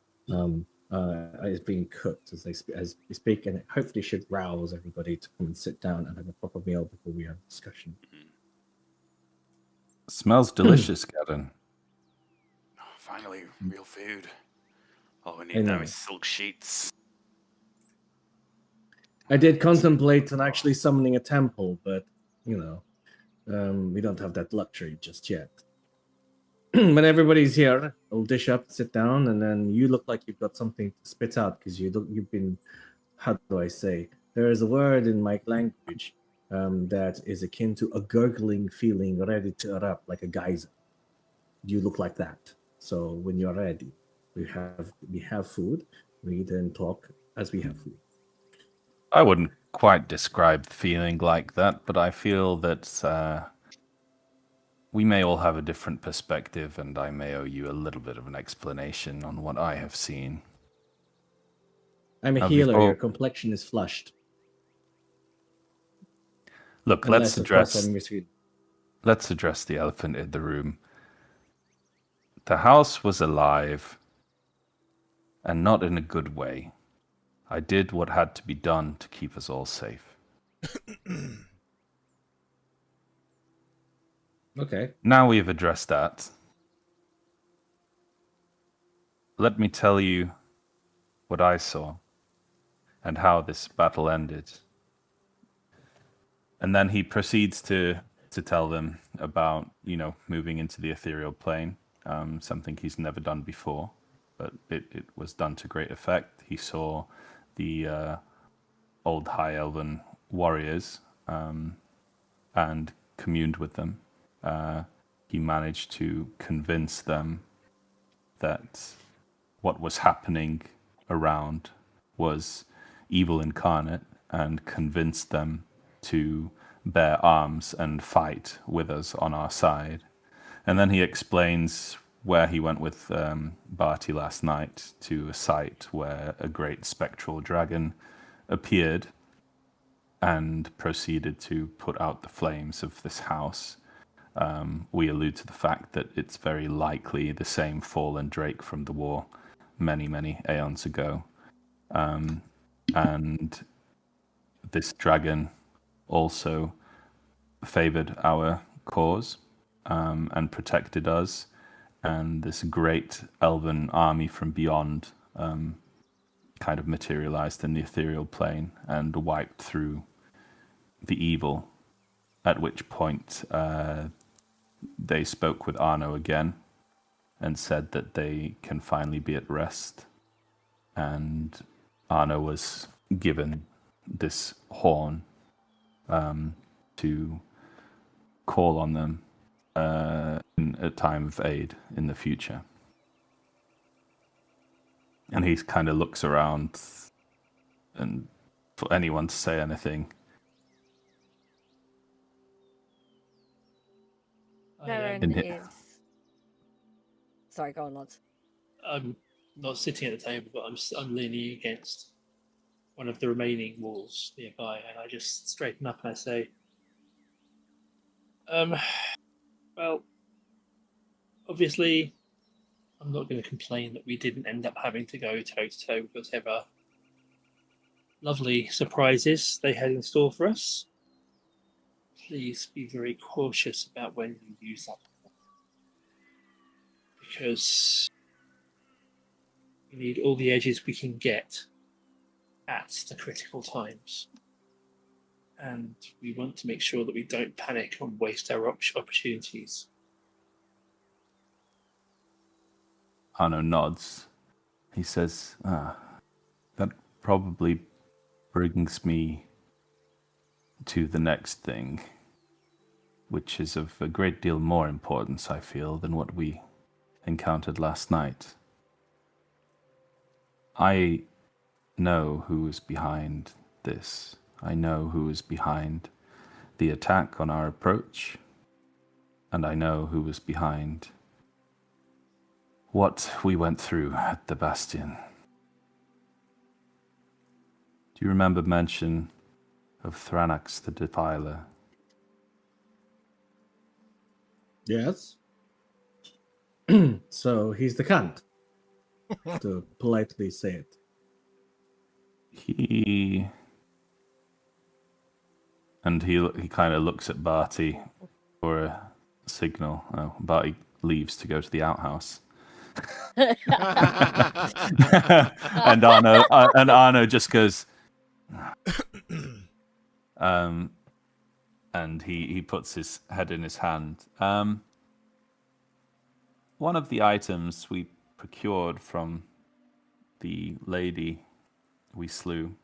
is being cooked as as we speak, and it hopefully should rouse everybody to come and sit down and have a proper meal before we have a discussion. Smells delicious, Gavin. Oh, finally, real food. All we I need now know. is silk sheets. I did contemplate on actually summoning a temple, but we don't have that luxury just yet. When everybody's here, I'll dish up, sit down, and then you look like you've got something to spit out because you've been, how do I say? There is a word in my language that is akin to a gurgling feeling ready to erupt like a geyser. You look like that. So when you're ready, we have food. We then talk as we have food. I wouldn't quite describe the feeling like that, but I feel that we may all have a different perspective, and I may owe you a little bit of an explanation on what I have seen. I'm a Now, healer. before- Your complexion is flushed. Look, Unless, of course, I'm misreading. let's address the elephant in the room. The house was alive, and not in a good way. I did what had to be done to keep us all safe. Okay. Now we have addressed that. Let me tell you what I saw and how this battle ended. And then he proceeds to tell them about, moving into the ethereal plane, something he's never done before, but it was done to great effect. He saw the old High Elven warriors and communed with them. He managed to convince them that what was happening around was evil incarnate, and convinced them to bear arms and fight with us on our side. And then he explains where he went with Barty last night to a site where a great spectral dragon appeared and proceeded to put out the flames of this house. We allude to the fact that it's very likely the same fallen drake from the war many, many aeons ago. And this dragon also favored our cause and protected us. And this great elven army from beyond kind of materialized in the ethereal plane and wiped through the evil, at which point they spoke with Arno again and said that they can finally be at rest. And Arno was given this horn to call on them in a time of aid in the future. And he kind of looks around, and for anyone to say anything. Darren In it. is. Sorry, go on, lads. I'm not sitting at the table, but I'm leaning against one of the remaining walls nearby, and I just straighten up and I say, well, obviously, I'm not going to complain that we didn't end up having to go toe to toe with whatever lovely surprises they had in store for us. Please be very cautious about when you use that, because we need all the edges we can get at the critical times, and we want to make sure that we don't panic and waste our opportunities. Arno nods. He says, that probably brings me to the next thing, which is of a great deal more importance, I feel, than what we encountered last night. I know who is behind this. I know who is behind the attack on our approach, and I know who is behind what we went through at the Bastion. Do you remember mention of Thranax the Defiler? Yes. So he's the cunt. to politely say it. He kind of looks at Barty for a signal. Oh, Barty leaves to go to the outhouse. and Arno just goes, and he puts his head in his hand. One of the items we procured from the lady we slew.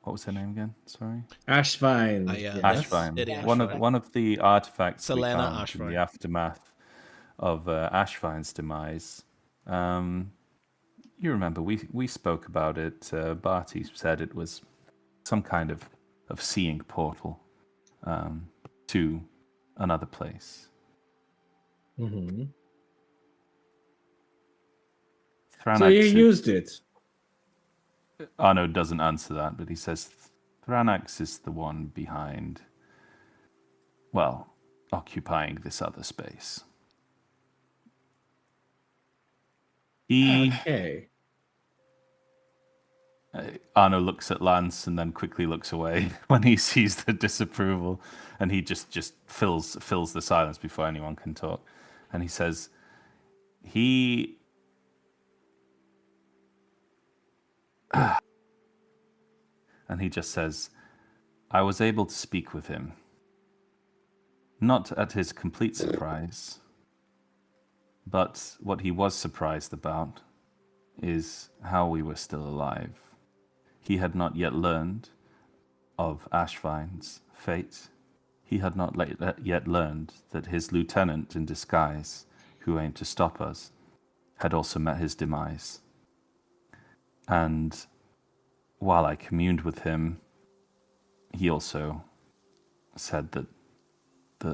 What was her name again? Sorry, Ashvine. Ashvine. Lady One Ashvine. of the artifacts we Selena found in Ashvine. the aftermath of Ashvine's demise. You remember we spoke about it. Barty said it was some kind of seeing portal to another place. Mm-hmm. Thranex So you is- used it. Arno doesn't answer that, but he says Thranex is the one behind, well, occupying this other space. He Okay. Arno looks at Lance and then quickly looks away when he sees the disapproval, and he just fills the silence before anyone can talk. And he says, and he just says, I was able to speak with him. Not at his complete surprise, but what he was surprised about is how we were still alive. He had not yet learned of Ashvine's fate. He had not yet learned that his lieutenant in disguise, who aimed to stop us, had also met his demise. And while I communed with him, he also said that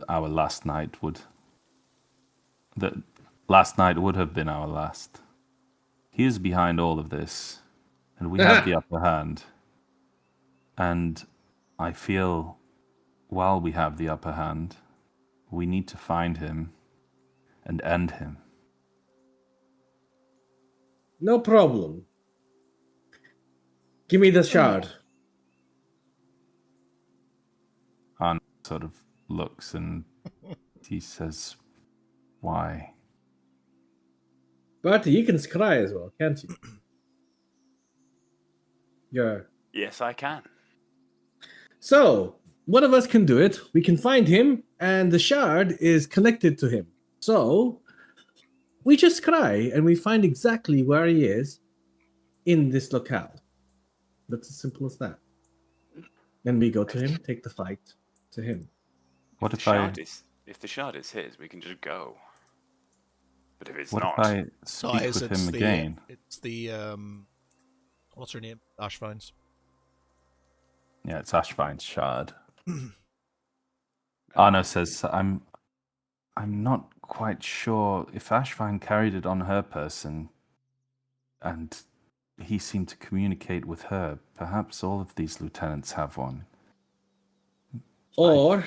last night would have been our last. He is behind all of this, and we have the upper hand. And I feel, while we have the upper hand, we need to find him and end him. No problem. Give me the shard. Arno sort of looks and he says, why? But you can scry as well, can't you? Yeah. Yes, I can. So, one of us can do it. We can find him, and the shard is connected to him. So, we just cry, and we find exactly where he is in this locale. That's as simple as that. Then we go to him, take the fight to him. What If if the I shard is his, we can just go. But if it's what not, if I No, speak it's with him again? It's the what's her name? Ashvine's. Yeah, it's Ashvine's shard. Arno says, I'm not quite sure if Ashvine carried it on her person and he seemed to communicate with her. Perhaps all of these lieutenants have one. Or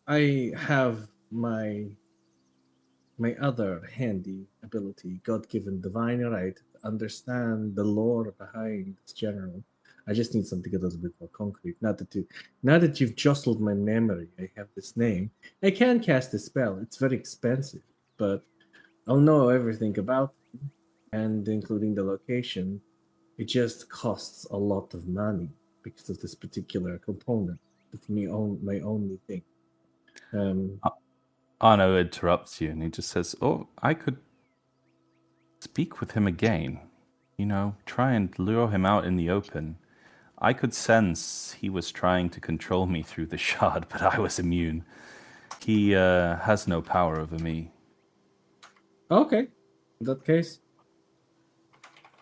I have my other handy ability, God-given divine right, to understand the lore behind this general. I just need something a little bit more concrete. Now that you've jostled my memory, I have this name. I can cast a spell. It's very expensive, but I'll know everything about it, and including the location. It just costs a lot of money because of this particular component. It's my only thing. Arno interrupts you and he just says, oh, I could speak with him again. You know, try and lure him out in the open. I could sense he was trying to control me through the shard, but I was immune. He has no power over me. Okay, in that case,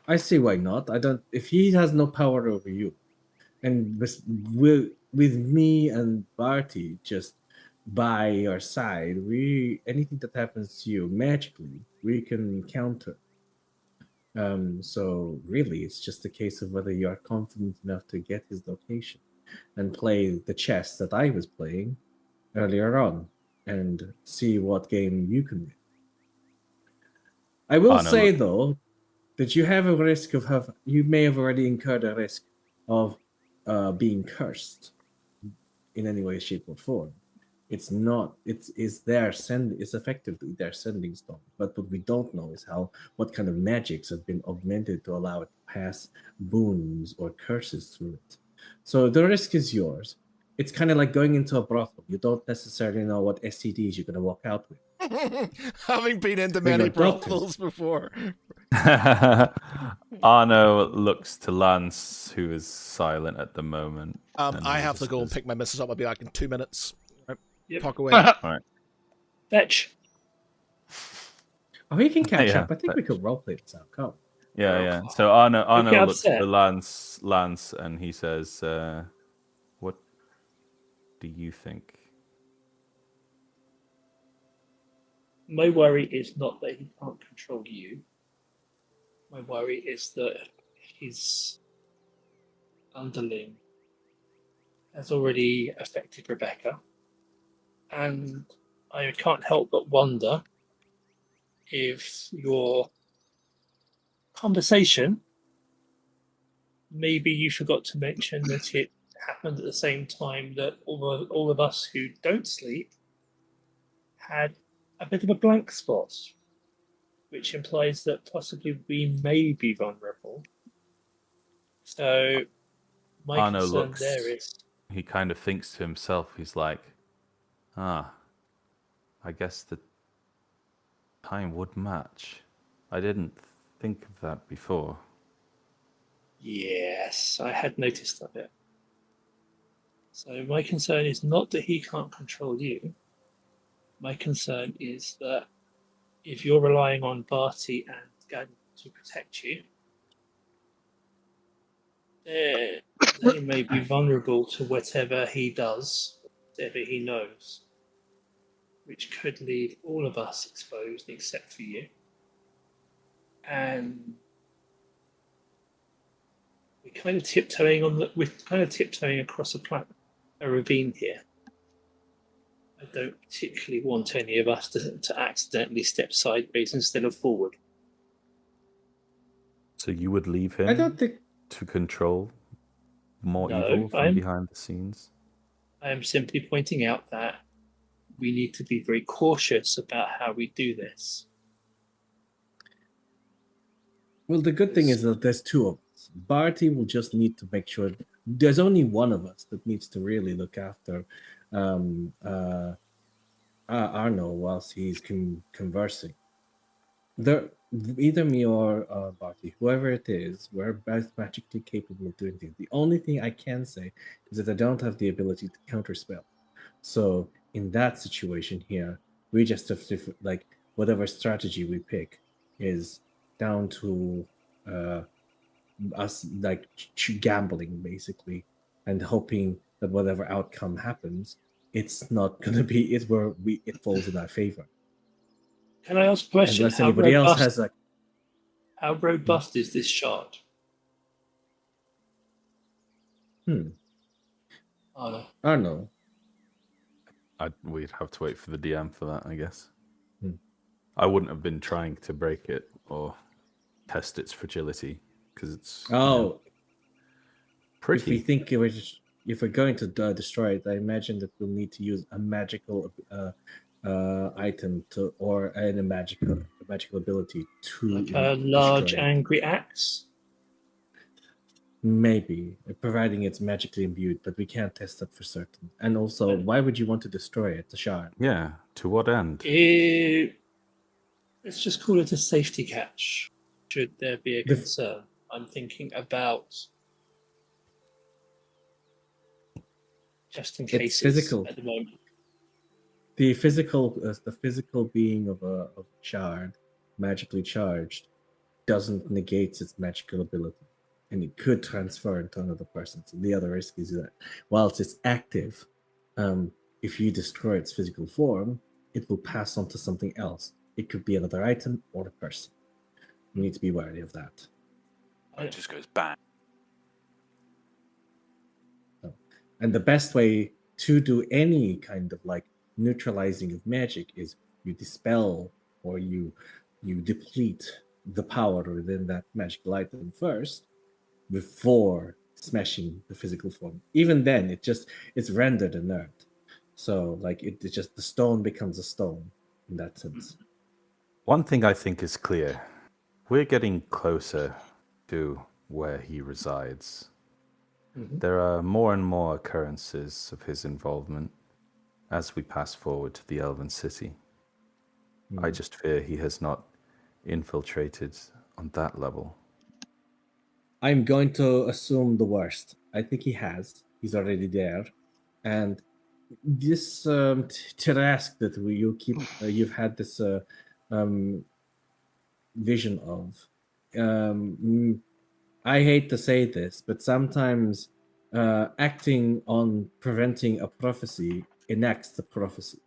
I see why not. I don't. If he has no power over you, and with me and Barty just by your side, anything that happens to you magically, we can counter. So really, it's just a case of whether you are confident enough to get his location and play the chess that I was playing earlier on, and see what game you can win. I will Arno say look- though, that you have a risk of you may have already incurred a risk of being cursed in any way, shape, or form. It's not. It's effectively their sending stone. But what we don't know is what kind of magics have been augmented to allow it to pass boons or curses through it. So the risk is yours. It's kind of like going into a brothel. You don't necessarily know what STDs you're going to walk out with. Having been into They many got doctors. brothels before. Arno looks to Lance, who is silent at the moment. and I he have to just go and says, pick my missus up. I'll be back in 2 minutes. Right, Yep. talk away. Fetch. Oh, we can catch Yeah, up. I think we could roleplay this out. Come. Yeah, yeah. So Arno get looks to upset. Lance, and he says, "What do you think?" My worry is not that he can't control you. My worry is that his underling has already affected Rebecca. And I can't help but wonder if your conversation, maybe you forgot to mention that it happened at the same time that all of us who don't sleep had a bit of a blank spot, which implies that possibly we may be vulnerable. So my Arno concern looks. there is He kind of thinks to himself. He's like, I guess the time would match. I didn't think of that before. yes, I had noticed that bit. So my concern is not that he can't control you. My concern is that if you're relying on Barty and Gad to protect you, they may be vulnerable to whatever he does, whatever he knows, which could leave all of us exposed except for you. And we're kind of tiptoeing across a ravine here. I don't particularly want any of us to accidentally step sideways instead of forward. So you would leave him I don't think. to control more No, evil from I'm- behind the scenes? I am simply pointing out that we need to be very cautious about how we do this. Well, the good thing is that there's two of us. Barty will just need to make sure there's only one of us that needs to really look after Arno whilst he's conversing. Either me or Barty, whoever it is, we're both magically capable of doing things. The only thing I can say is that I don't have the ability to counterspell. So in that situation here, we just have to whatever strategy we pick is down to us gambling basically and hoping that whatever outcome happens, it's not gonna be it falls in our favor. Can I ask a question? Unless anybody else has how robust is this shard? Oh no. Arno. We'd have to wait for the DM for that, I guess. Hmm. I wouldn't have been trying to break it or test its fragility because it's Oh, pretty. if we think if we're going to destroy it, I imagine that we'll need to use a magical item or a magical ability to Like a large destroy it. angry axe? Maybe, providing it's magically imbued, but we can't test that for certain. And also, why would you want to destroy it, the shard? Yeah, to what end? Let's just call it a safety catch. Should there be a concern? I'm thinking about just in case physical. at the moment. The physical being of a shard, magically charged, doesn't negate its magical ability. And it could transfer into another person. So the other risk is that whilst it's active, if you destroy its physical form, it will pass on to something else. It could be another item or a person. You need to be wary of that. It just goes bang. And the best way to do any kind of neutralizing of magic is you dispel or you deplete the power within that magical item first before smashing the physical form. Even then, it's rendered inert. So like it just the stone becomes a stone in that sense. One thing I think is clear: we're getting closer to where he resides. Mhm. There are more and more occurrences of his involvement as we pass forward to the Elven City. I Mm. just fear he has not infiltrated on that level. I'm going to assume the worst. I think he has. He's already there, and this Tarask that you've had this vision of. I hate to say this, but sometimes acting on preventing a prophecy enacts the prophecy.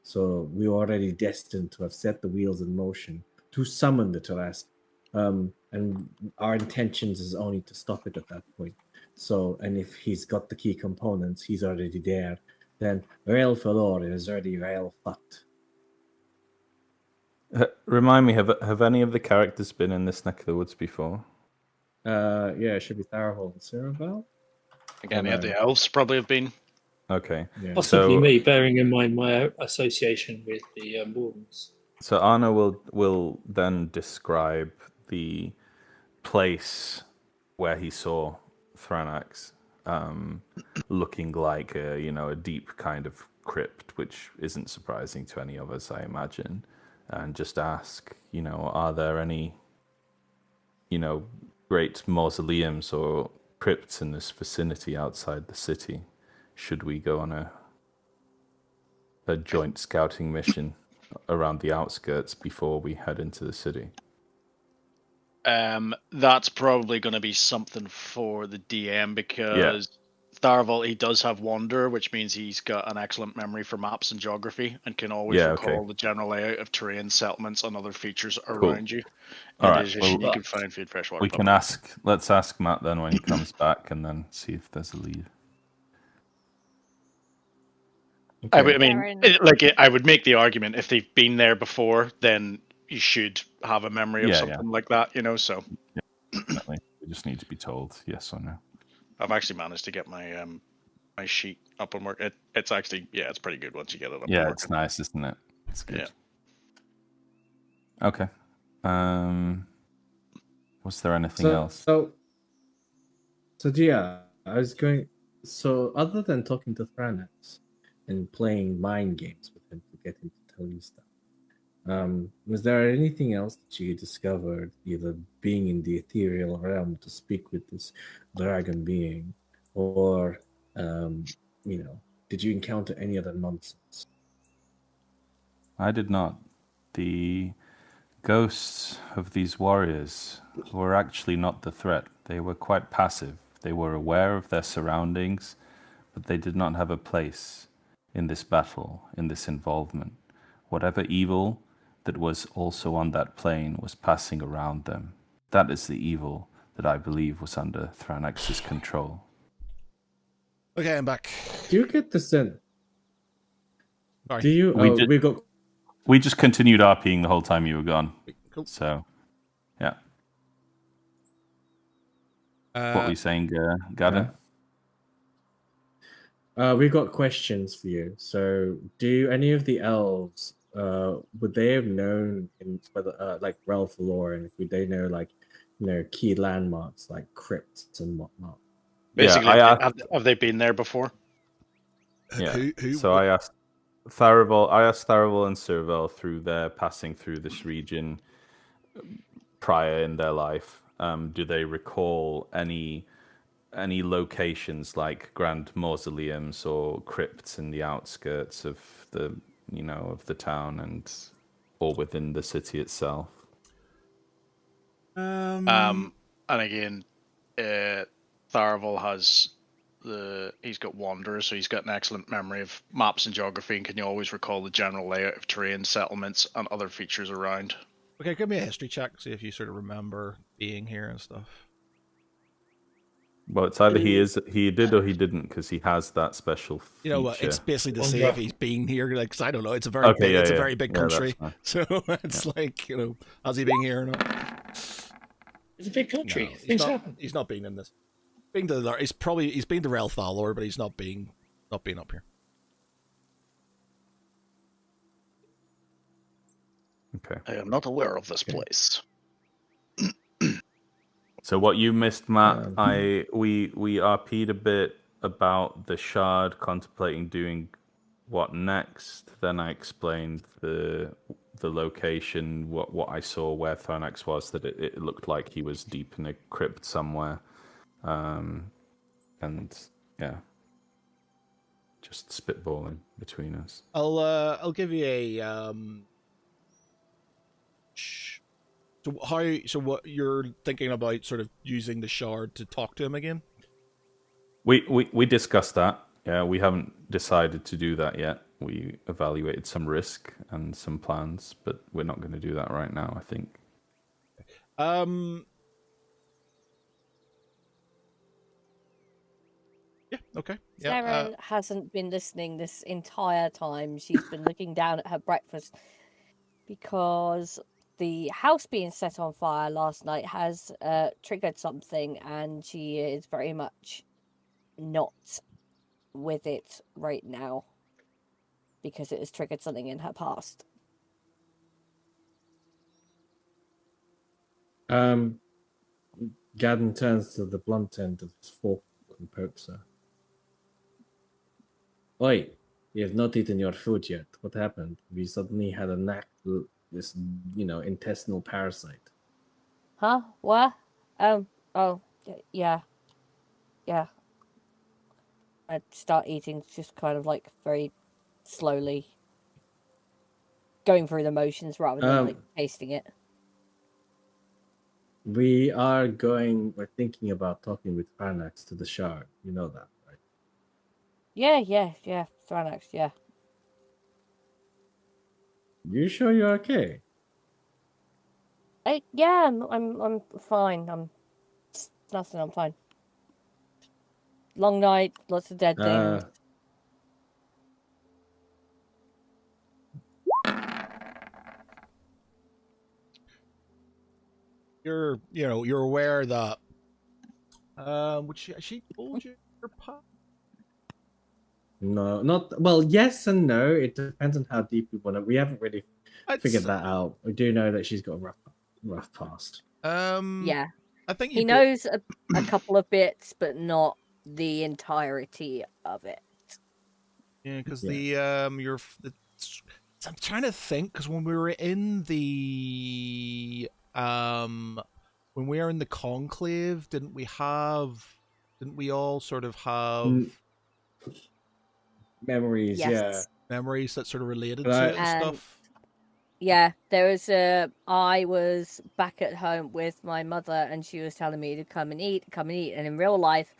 So we were already destined to have set the wheels in motion to summon the Tarask. And our intentions is only to stop it at that point. So, and if he's got the key components, he's already there, then Rael Falor is already Rael fucked. Remind me, have any of the characters been in this neck of the woods before? Yeah, it should be Tharval and Ceravel. Again, Oh, yeah, no. the elves probably have been. Okay. Yeah. Possibly So- me, bearing in mind my association with the Wardens. So Arno will then describe the place where he saw Thranax, looking like a deep kind of crypt, which isn't surprising to any of us, I imagine, and just ask, are there any, great mausoleums or crypts in this vicinity outside the city? Should we go on a joint scouting mission around the outskirts before we head into the city? That's probably going to be something for the DM because Tharval, he does have Wander, which means he's got an excellent memory for maps and geography and can always Yeah, recall okay. the general layout of terrain, settlements, and other features Cool. around you. All In right, addition, well, you can find food, fresh water. We can let's ask Matt then when he comes back and then see if there's a lead. I Okay. mean, Darren. I would make the argument if they've been there before, then you should have a memory of Yeah, something like that, So Definitely. We just need to be told yes or no. I've actually managed to get my my sheet up and work. It's actually it's pretty good once you get it up. Yeah, and it's working. nice, isn't it? It's good. Yeah. Okay. Was there anything else? So yeah, I was going. So other than talking to Thranex and playing mind games with him to get him to tell you stuff, was there anything else that you discovered, either being in the ethereal realm to speak with this dragon being, or did you encounter any other nonsense? I did not. The ghosts of these warriors were actually not the threat. They were quite passive. They were aware of their surroundings, but they did not have a place in this battle, in this involvement. Whatever evil that was also on that plane was passing around them. That is the evil that I believe was under Thranex's control. Okay, I'm back. Do you get the sense? Sorry. Do you? We did- We got. We just continued RPing the whole time you were gone. Cool. So, yeah. What were you saying, Gavin? We got questions for you. So, do any of the elves would they have known in whether like Ralph lore, and would they know key landmarks like crypts and whatnot? Basically, I asked, have they been there before? yeah. Who? So I asked Tharavel and Serval through their passing through this region prior in their life. Do they recall any locations like grand mausoleums or crypts in the outskirts of the of the town and or within the city itself? And again, Tharavel has he's got Wander, so he's got an excellent memory of maps and geography, and can always recall the general layout of terrain, settlements, and other features around. Okay, give me a history check, see if you sort of remember being here and stuff. Well, it's either he did or he didn't, because he has that special feature. You know what? It's basically to Well, say yeah. if he's been here, like, 'cause I don't know. It's a very Okay, big, yeah, it's a yeah. very big Yeah, that's country, fine. so it's like, you know, has he been here or not? It's a big No, country. Things happen. he's not been in this. He's been to Rel Thalor, but he's not been up here. Okay. I am not aware of this Okay. place. So what you missed, Matt, Um, we RP'd a bit about the shard, contemplating doing what next. Then I explained the location, what I saw, where Thronax was, that it looked like he was deep in a crypt somewhere. And yeah, just spitballing between us. I'll give you a So what you're thinking about, sort of using the shard to talk to him again? We discussed that. Yeah, we haven't decided to do that yet. We evaluated some risk and some plans, but we're not going to do that right now, I think. Yeah, okay. Sarah hasn't been listening this entire time. She's been looking down at her breakfast because the house being set on fire last night has triggered something, and she is very much not with it right now because it has triggered something in her past. Gadden turns to the blunt end of his fork and pokes her. Oi, you have not eaten your food yet. What happened? We suddenly had a knack to this, intestinal parasite. Huh? What? Oh, yeah. I'd start eating just kind of like very slowly, going through the motions rather than like tasting it. We're thinking about talking with Parnax to the shard. You know that, right? Yeah. Thronax, yeah. You sure you're okay? Yeah, I'm fine. It's nothing. I'm fine. Long night, lots of dead things. You're aware that which she told you her past? No, not well. Yes and no. It depends on how deep we want to. We haven't really figured that out. We do know that she's got a rough past. Yeah. I think he knows a couple of bits, but not the entirety of it. Yeah, because I'm trying to think, because when we were in the conclave, didn't we all sort of have memories? Yes. Yeah, memories that sort of related to it and stuff. Yeah, there was I was back at home with my mother, and she was telling me to come and eat, and in real life,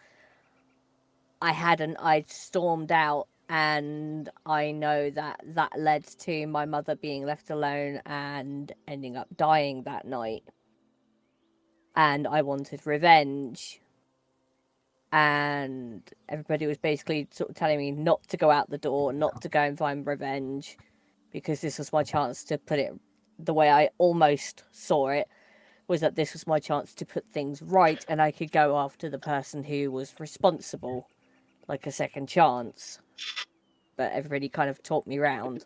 I'd stormed out, and I know that led to my mother being left alone and ending up dying that night. And I wanted revenge. And everybody was basically sort of telling me not to go out the door, not to go and find revenge, because this was my chance to put it the way I almost saw it, was that this was my chance to put things right, and I could go after the person who was responsible, like a second chance. But everybody kind of talked me round.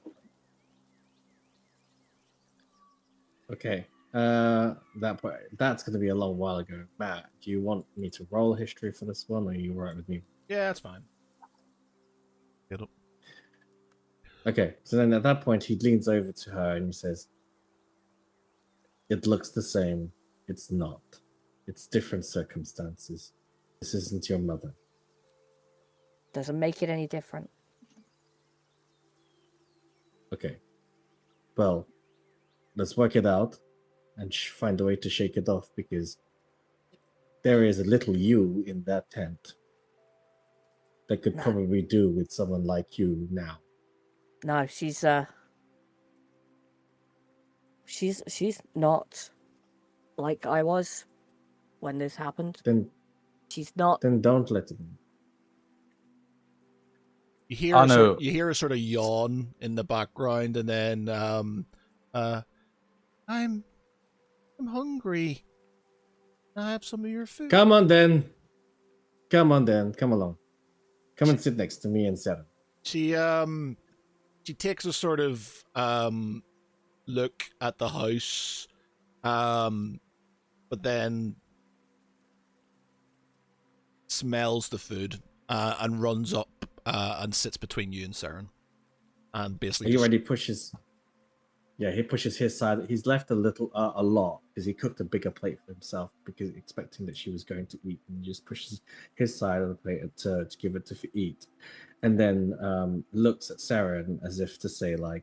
Okay. That's going to be a long while ago. Matt, do you want me to roll history for this one, or are you right with me? Yeah, that's fine. Get up. Okay, so then at that point, he leans over to her and he says, "It looks the same. It's not. It's different circumstances. This isn't your mother." Doesn't make it any different. Okay. Well, let's work it out and find a way to shake it off, because there is a little you in that tent that could probably do with someone like you now. No, she's not like I was when this happened. Then She's not. Then don't let him. You hear Oh, a no. you hear a sort of yawn in the background, and then I'm hungry. Can I have some of your food? Come on then. Come on then. Come along. Come and sit next to me and Sarah. She takes a sort of look at the house, but then smells the food and runs up and sits between you and Saren, and basically He just- already pushes. Yeah, he pushes his side. He's left a lot because he cooked a bigger plate for himself because expecting that she was going to eat, and he just pushes his side of the plate to give it to eat, and then looks at Sarah as if to say like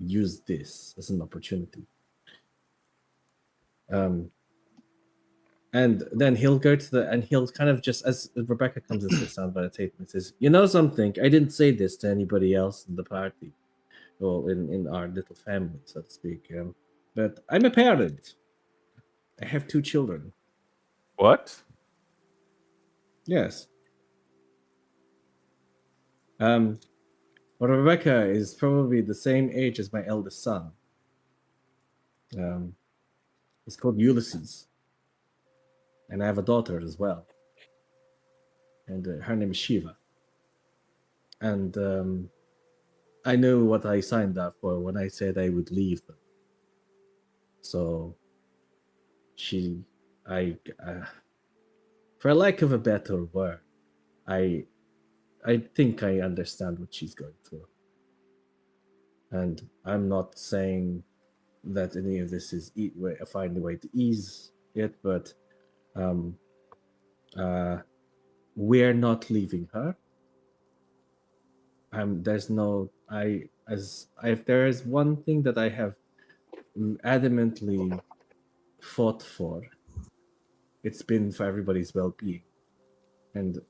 use this as an opportunity. And then he'll go to and he'll kind of just, as Rebecca comes and sits down by the table and says, "You know something? I didn't say this to anybody else in the party, or in our little family, so to speak. But I'm a parent. I have 2 children. What? Yes. Well, Rebecca is probably the same age as my eldest son. He's called Ulysses. And I have a daughter as well. And her name is Shiva. And I knew what I signed up for when I said I would leave them. So for lack of a better word, I think I understand what she's going through. And I'm not saying that any of this is find a way to ease it, but we're not leaving her. If there is one thing that I have adamantly fought for, it's been for everybody's well-being, and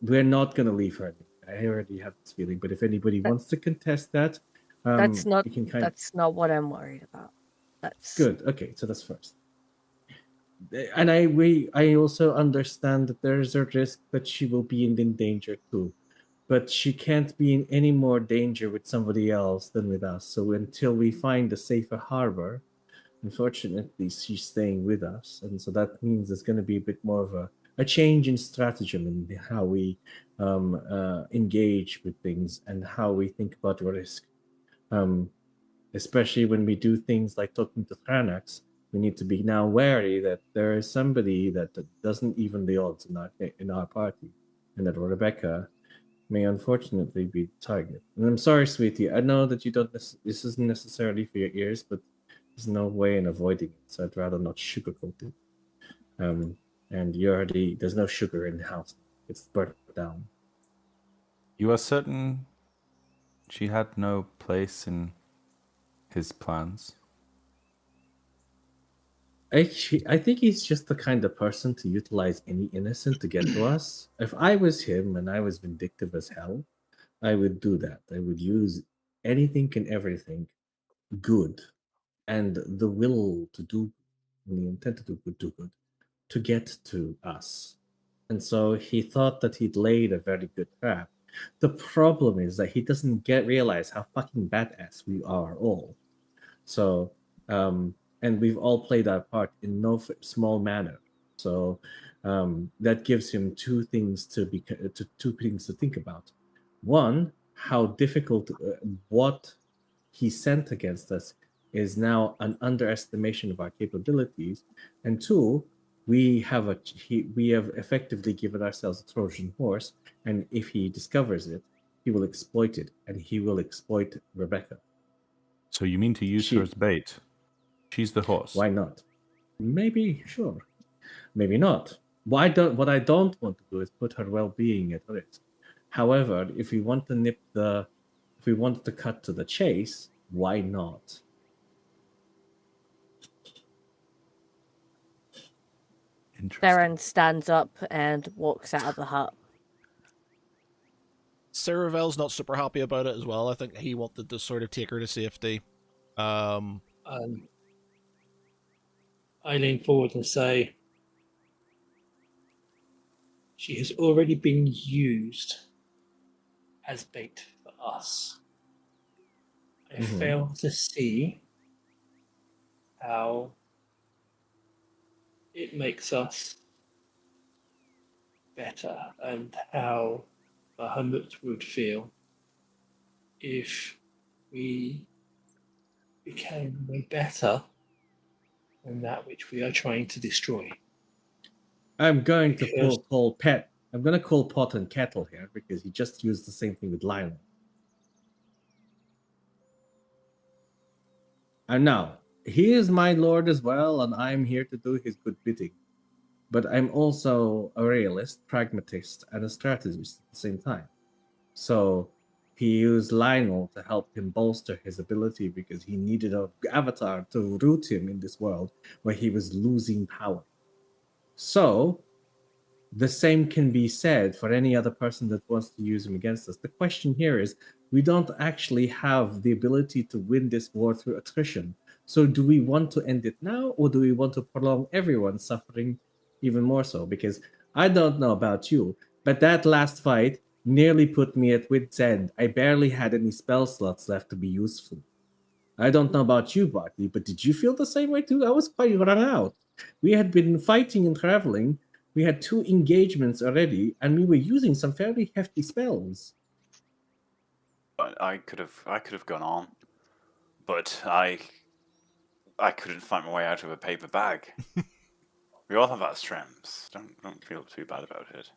we're not gonna leave her. I already have this feeling, but if anybody wants to contest that, That's not. you can That's not what I'm worried about. That's Good. Okay, so that's first. And I also understand that there is a risk that she will be in danger too, but she can't be in any more danger with somebody else than with us. So until we find a safer harbor, unfortunately, she's staying with us, and so that means there's going to be a bit more of a change in stratagem in how we engage with things and how we think about risk. Especially when we do things like talking to Thraнаx, we need to be now wary that there is somebody that doesn't even the odds in our party, and that Rebecca may unfortunately be the target. And I'm sorry, sweetie. I know that you don't. This isn't necessarily for your ears, but there's no way in avoiding it. So I'd rather not sugarcoat it. And there's no sugar in the house. It's burnt down. You are certain she had no place in his plans? I think he's just the kind of person to utilize any innocent to get to us. If I was him and I was vindictive as hell, I would do that. I would use anything and everything good and the will to do, and the intent to do good to get to us. And so he thought that he'd laid a very good trap. The problem is that he doesn't realize how fucking badass we are all. So, and we've all played our part in no small manner. So that gives him two things to think about. One, how difficult what he sent against us is now an underestimation of our capabilities, and two, we have effectively given ourselves a Trojan horse, and if he discovers it, he will exploit it, and he will exploit Rebecca. So you mean to use her as bait? She's the horse. Why not? Maybe, sure. Maybe not. What I don't want to do is put her well-being at risk. However, if we want to cut to the chase, why not? Theron stands up and walks out of the hut. Saravel's not super happy about it as well. I think he wanted to sort of take her to safety. I lean forward and say, She has already been used as bait for us. I Mhm. fail to see how it makes us better and how Bahamut would feel if we became way better than that which we are trying to destroy. I'm going to Because- call Pet. I'm going to call Pot and Kettle here because he just used the same thing with Lionel. And now, he is my lord as well, and I'm here to do his good bidding. But I'm also a realist, pragmatist, and a strategist at the same time. So he used Lionel to help him bolster his ability because he needed an avatar to root him in this world where he was losing power. So the same can be said for any other person that wants to use him against us. The question here is, we don't actually have the ability to win this war through attrition. So do we want to end it now, or do we want to prolong everyone's suffering even more so? Because I don't know about you, but that last fight nearly put me at wit's end. I barely had any spell slots left to be useful. I don't know about you, Barty, but did you feel the same way too? I was quite run out. We had been fighting and traveling. We had 2 engagements already, and we were using some fairly hefty spells. But I could have gone on, but I couldn't find my way out of a paper bag. We all have our strengths. Don't feel too bad about it.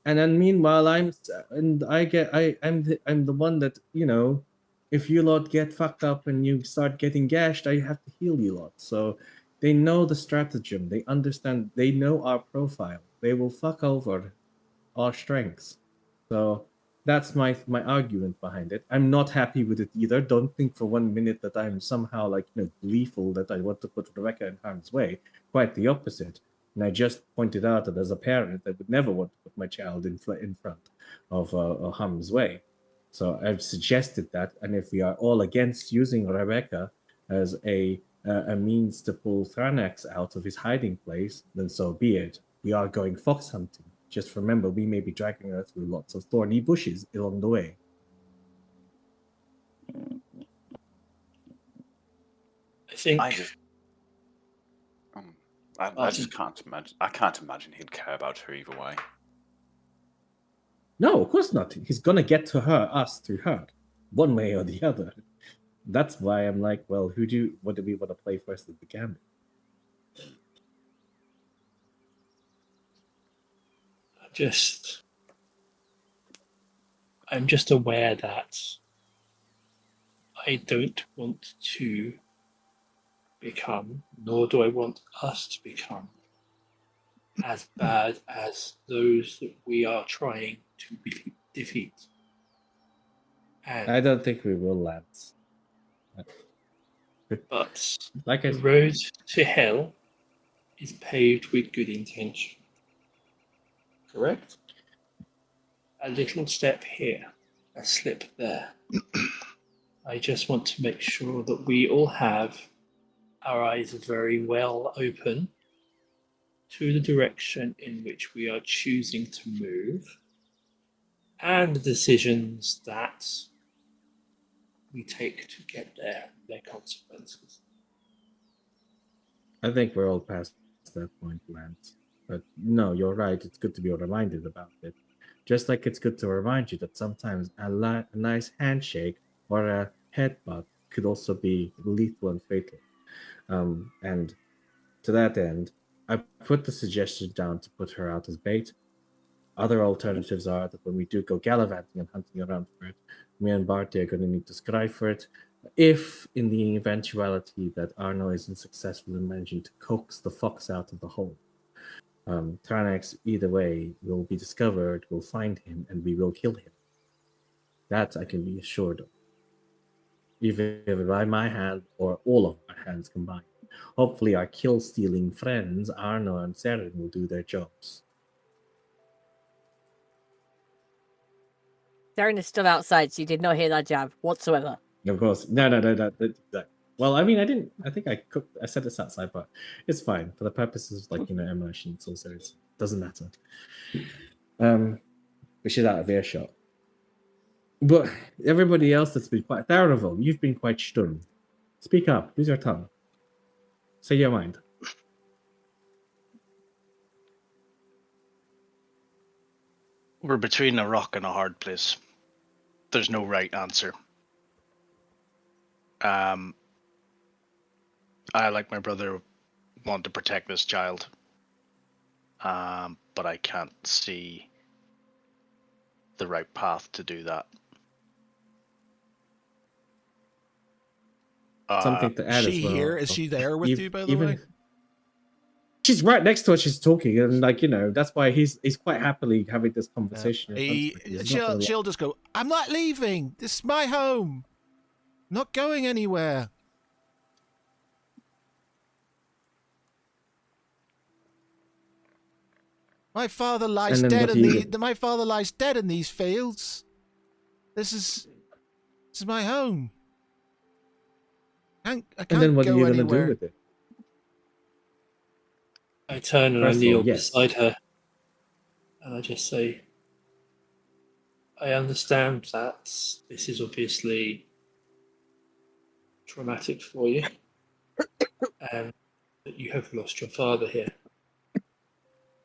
And then meanwhile, I'm the one that, you know, if you lot get fucked up and you start getting gashed, I have to heal you lot. So they know the stratagem. They understand. They know our profile. They will fuck over our strengths. So that's my argument behind it. I'm not happy with it either. Don't think for 1 minute that I'm somehow like, you know, gleeful that I want to put Rebecca in harm's way. Quite the opposite. And I just pointed out that as a parent, I would never want to put my child in front of harm's way. So I've suggested that, and if we are all against using Rebecca as a means to pull Thranex out of his hiding place, then so be it. We are going fox hunting. Just remember, we may be dragging her through lots of thorny bushes along the way. I think I just, I just can't imagine. I can't imagine he'd care about her either way. No, of course not. He's gonna get to us through her, one way or the other. That's why I'm like, well, what do we want to play first at the gambit? I'm just aware that I don't want to become, nor do I want us to become, as bad as those that we are trying to defeat. And I don't think we will, lads. but Like I the road to hell is paved with good intention. Correct? A little step here, a slip there. I just want to make sure that we all have our eyes very well open to the direction in which we are choosing to move and the decisions that we take to get there, their consequences. I think we're all past that point, Lance. But no, you're right. It's good to be reminded about it. Just like it's good to remind you that sometimes a nice handshake or a headbutt could also be lethal and fatal. And to that end, I put the suggestion down to put her out as bait. Other alternatives are that when we do go gallivanting and hunting around for it, me and Barty are going to need to scry for it. If, in the eventuality that Arno isn't successful in managing to coax the fox out of the hole, Thranex, either way, will be discovered, we'll find him, and we will kill him. That I can be assured of. Either by my hand or all of our hands combined. Hopefully our kill-stealing friends, Arno and Seren, will do their jobs. Darren is still outside, so you did not hear that jab whatsoever. Of course. No. Well, I mean, I didn't. I think I set this outside, but it's fine for the purposes of, like, you know, immersion. It's also doesn't matter. Which is out of earshot. But everybody else that's been quite Tharavel, you've been quite stunned. Speak up. Use your tongue. Say your mind. We're between a rock and a hard place. There's no right answer. I, like my brother, want to protect this child. But I can't see the right path to do that. Something to add Is she as well. here? Is she there with you, by the way? She's right next to us. She's talking, and that's why he's quite happily having this conversation. She'll just go, I'm not leaving. This is my home. Not going anywhere. My father lies dead my father lies dead in these fields. This is my home. I can't And then what are go you going to anywhere. do with it? I turn and I First of all, kneel yes. beside her, and I just say, I understand that this is obviously traumatic for you, and that you have lost your father here.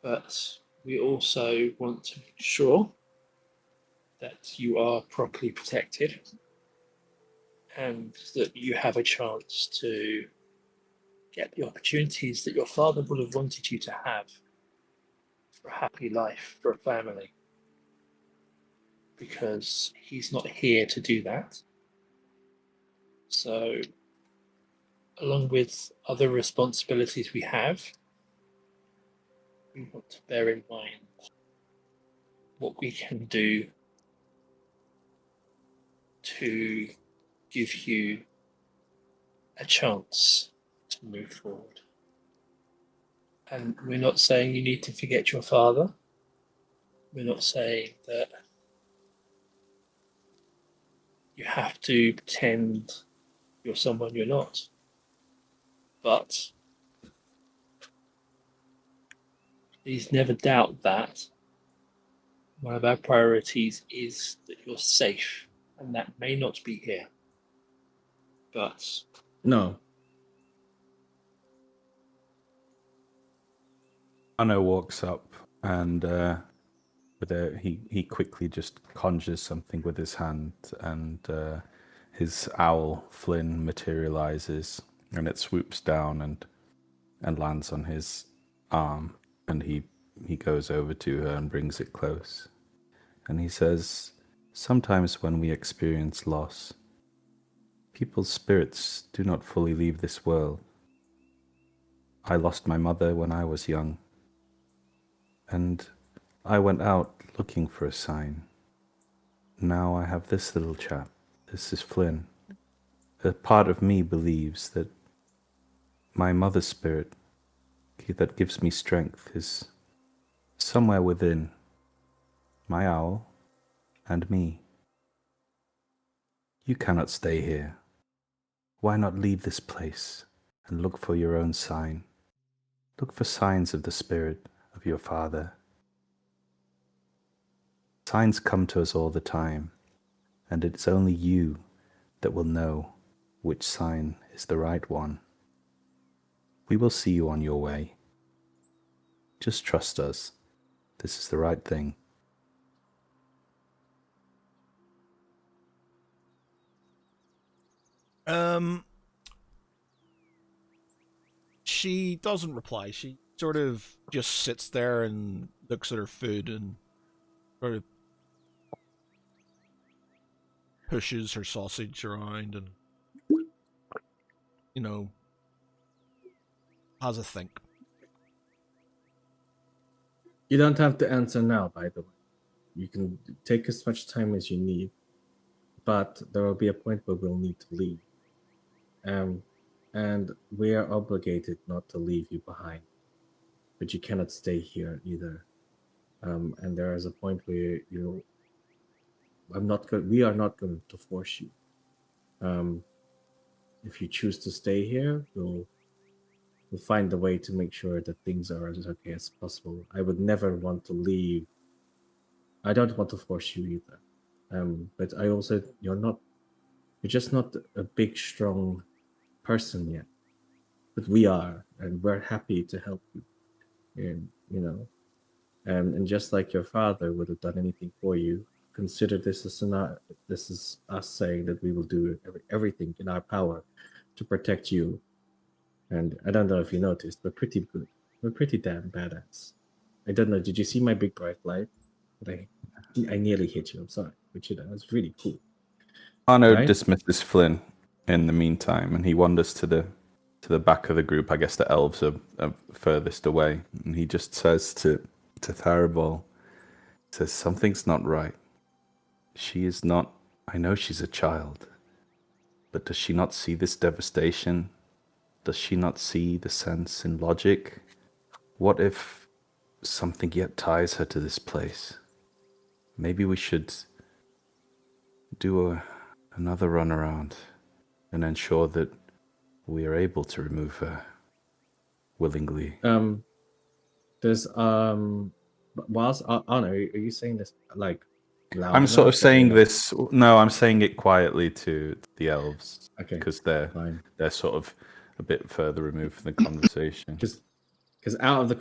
But we also want to make sure that you are properly protected and that you have a chance to get the opportunities that your father would have wanted you to have for a happy life, for a family. Because he's not here to do that. So, along with other responsibilities we have, we want to bear in mind what we can do to give you a chance to move forward. And we're not saying you need to forget your father. We're not saying that you have to pretend you're someone you're not. But please never doubt that one of our priorities is that you're safe, and that may not be here. But No. Anno walks up and he quickly just conjures something with his hand, and his owl Flynn materializes, and it swoops down and lands on his arm, and he goes over to her and brings it close, and he says, "Sometimes when we experience loss, people's spirits do not fully leave this world. I lost my mother when I was young, and I went out looking for a sign. Now I have this little chap. This is Flynn. A part of me believes that my mother's spirit that gives me strength is somewhere within my owl and me. You cannot stay here. Why not leave this place and look for your own sign? Look for signs of the spirit of your father. Signs come to us all the time, and it's only you that will know which sign is the right one. We will see you on your way. Just trust us. This is the right thing." She doesn't reply. She sort of just sits there and looks at her food and sort of pushes her sausage around and, has a think. You don't have to answer now, by the way. You can take as much time as you need, but there will be a point where we'll need to leave. And we are obligated not to leave you behind, but you cannot stay here either. And there is a point where we are not going to force you. If you choose to stay here, we'll we'll find a way to make sure that things are as okay as possible. I would never want to leave. I don't want to force you either. But I also, you're just not a big, strong person yet. But we are, and we're happy to help you. And, and just like your father would have done anything for you, consider this as this is us saying that we will do everything in our power to protect you. And I don't know if you noticed, we're pretty good. We're pretty damn badass. I don't know. Did you see my big bright light? I nearly hit you. I'm sorry, but it was really cool. Arno Right? dismisses Flynn in the meantime, and he wanders to the back of the group. I guess the elves are furthest away, and he just says to Tharibol, says something's not right. She is not. I know she's a child, but does she not see this devastation? Does she not see the sense in logic? What if something yet ties her to this place? Maybe we should do another run around and ensure that we are able to remove her willingly. There's whilst Anna, are you saying this like loud I'm sort of enough, or saying not? this. No, I'm saying it quietly to the elves Okay, because they're fine. sort of a bit further removed from the conversation. Because out of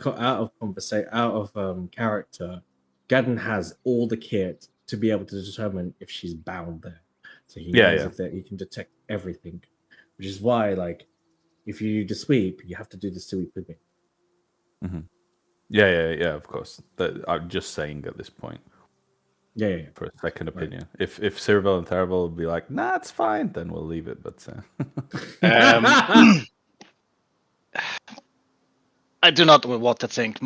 character, Gadden has all the kit to be able to determine if she's bound there. So he knows if he can detect everything, which is why, like, if you do the sweep, you have to do the sweep with me. Mm-hmm. Yeah, of course. I'm just saying at this point. Yeah. For a second opinion. Right. If Cyril and Tharibol will be like, nah, it's fine, then we'll leave it. But I do not know what to think.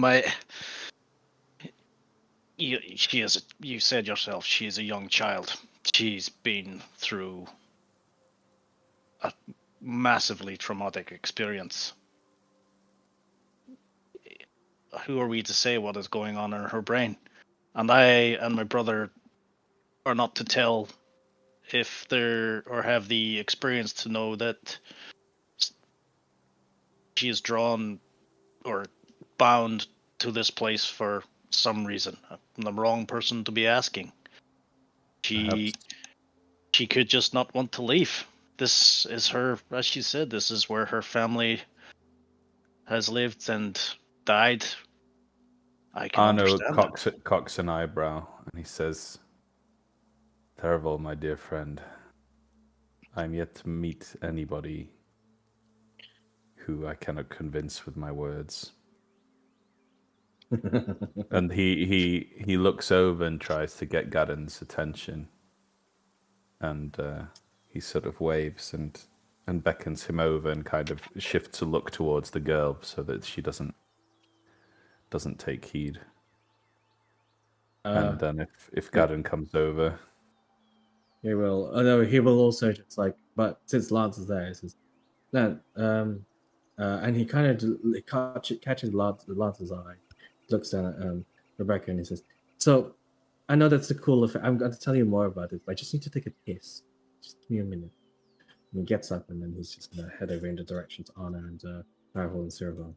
You said yourself, she is a young child. She's been through a massively traumatic experience. Who are we to say what is going on in her brain? And I and my brother are not to tell if they're or have the experience to know that she is drawn or bound to this place for some reason. I'm the wrong person to be asking. She could just not want to leave. This is her, as she said, this is where her family has lived and died. I can understand that. cocks an eyebrow and he says, Tharibol, my dear friend, I'm yet to meet anybody who I cannot convince with my words. And he looks over and tries to get Gadden's attention, and he sort of waves and beckons him over and kind of shifts a look towards the girl so that she doesn't take heed. And then if Gadden comes over, he will. Although he will also just like, but since Lance is there, he says, "No." And he kind of catches Lance's eye, looks down at Rebecca, and he says, "So, I know that's the cool effect. I'm going to tell you more about it, but I just need to take a piss. Just give me a minute." And he gets up, and then he's just going to head over in the direction to Anna and Tharibol and Cyril.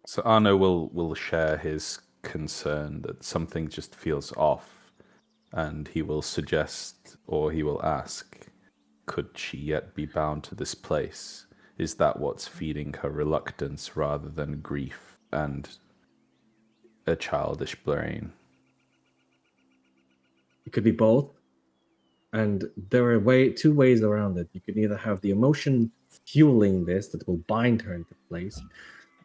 So Arno will share his concern that something just feels off, and he will suggest or he will ask, could she yet be bound to this place? Is that what's feeding her reluctance rather than grief and a childish brain? It could be both. And there are two ways around it. You could either have the emotion fueling this that will bind her into place.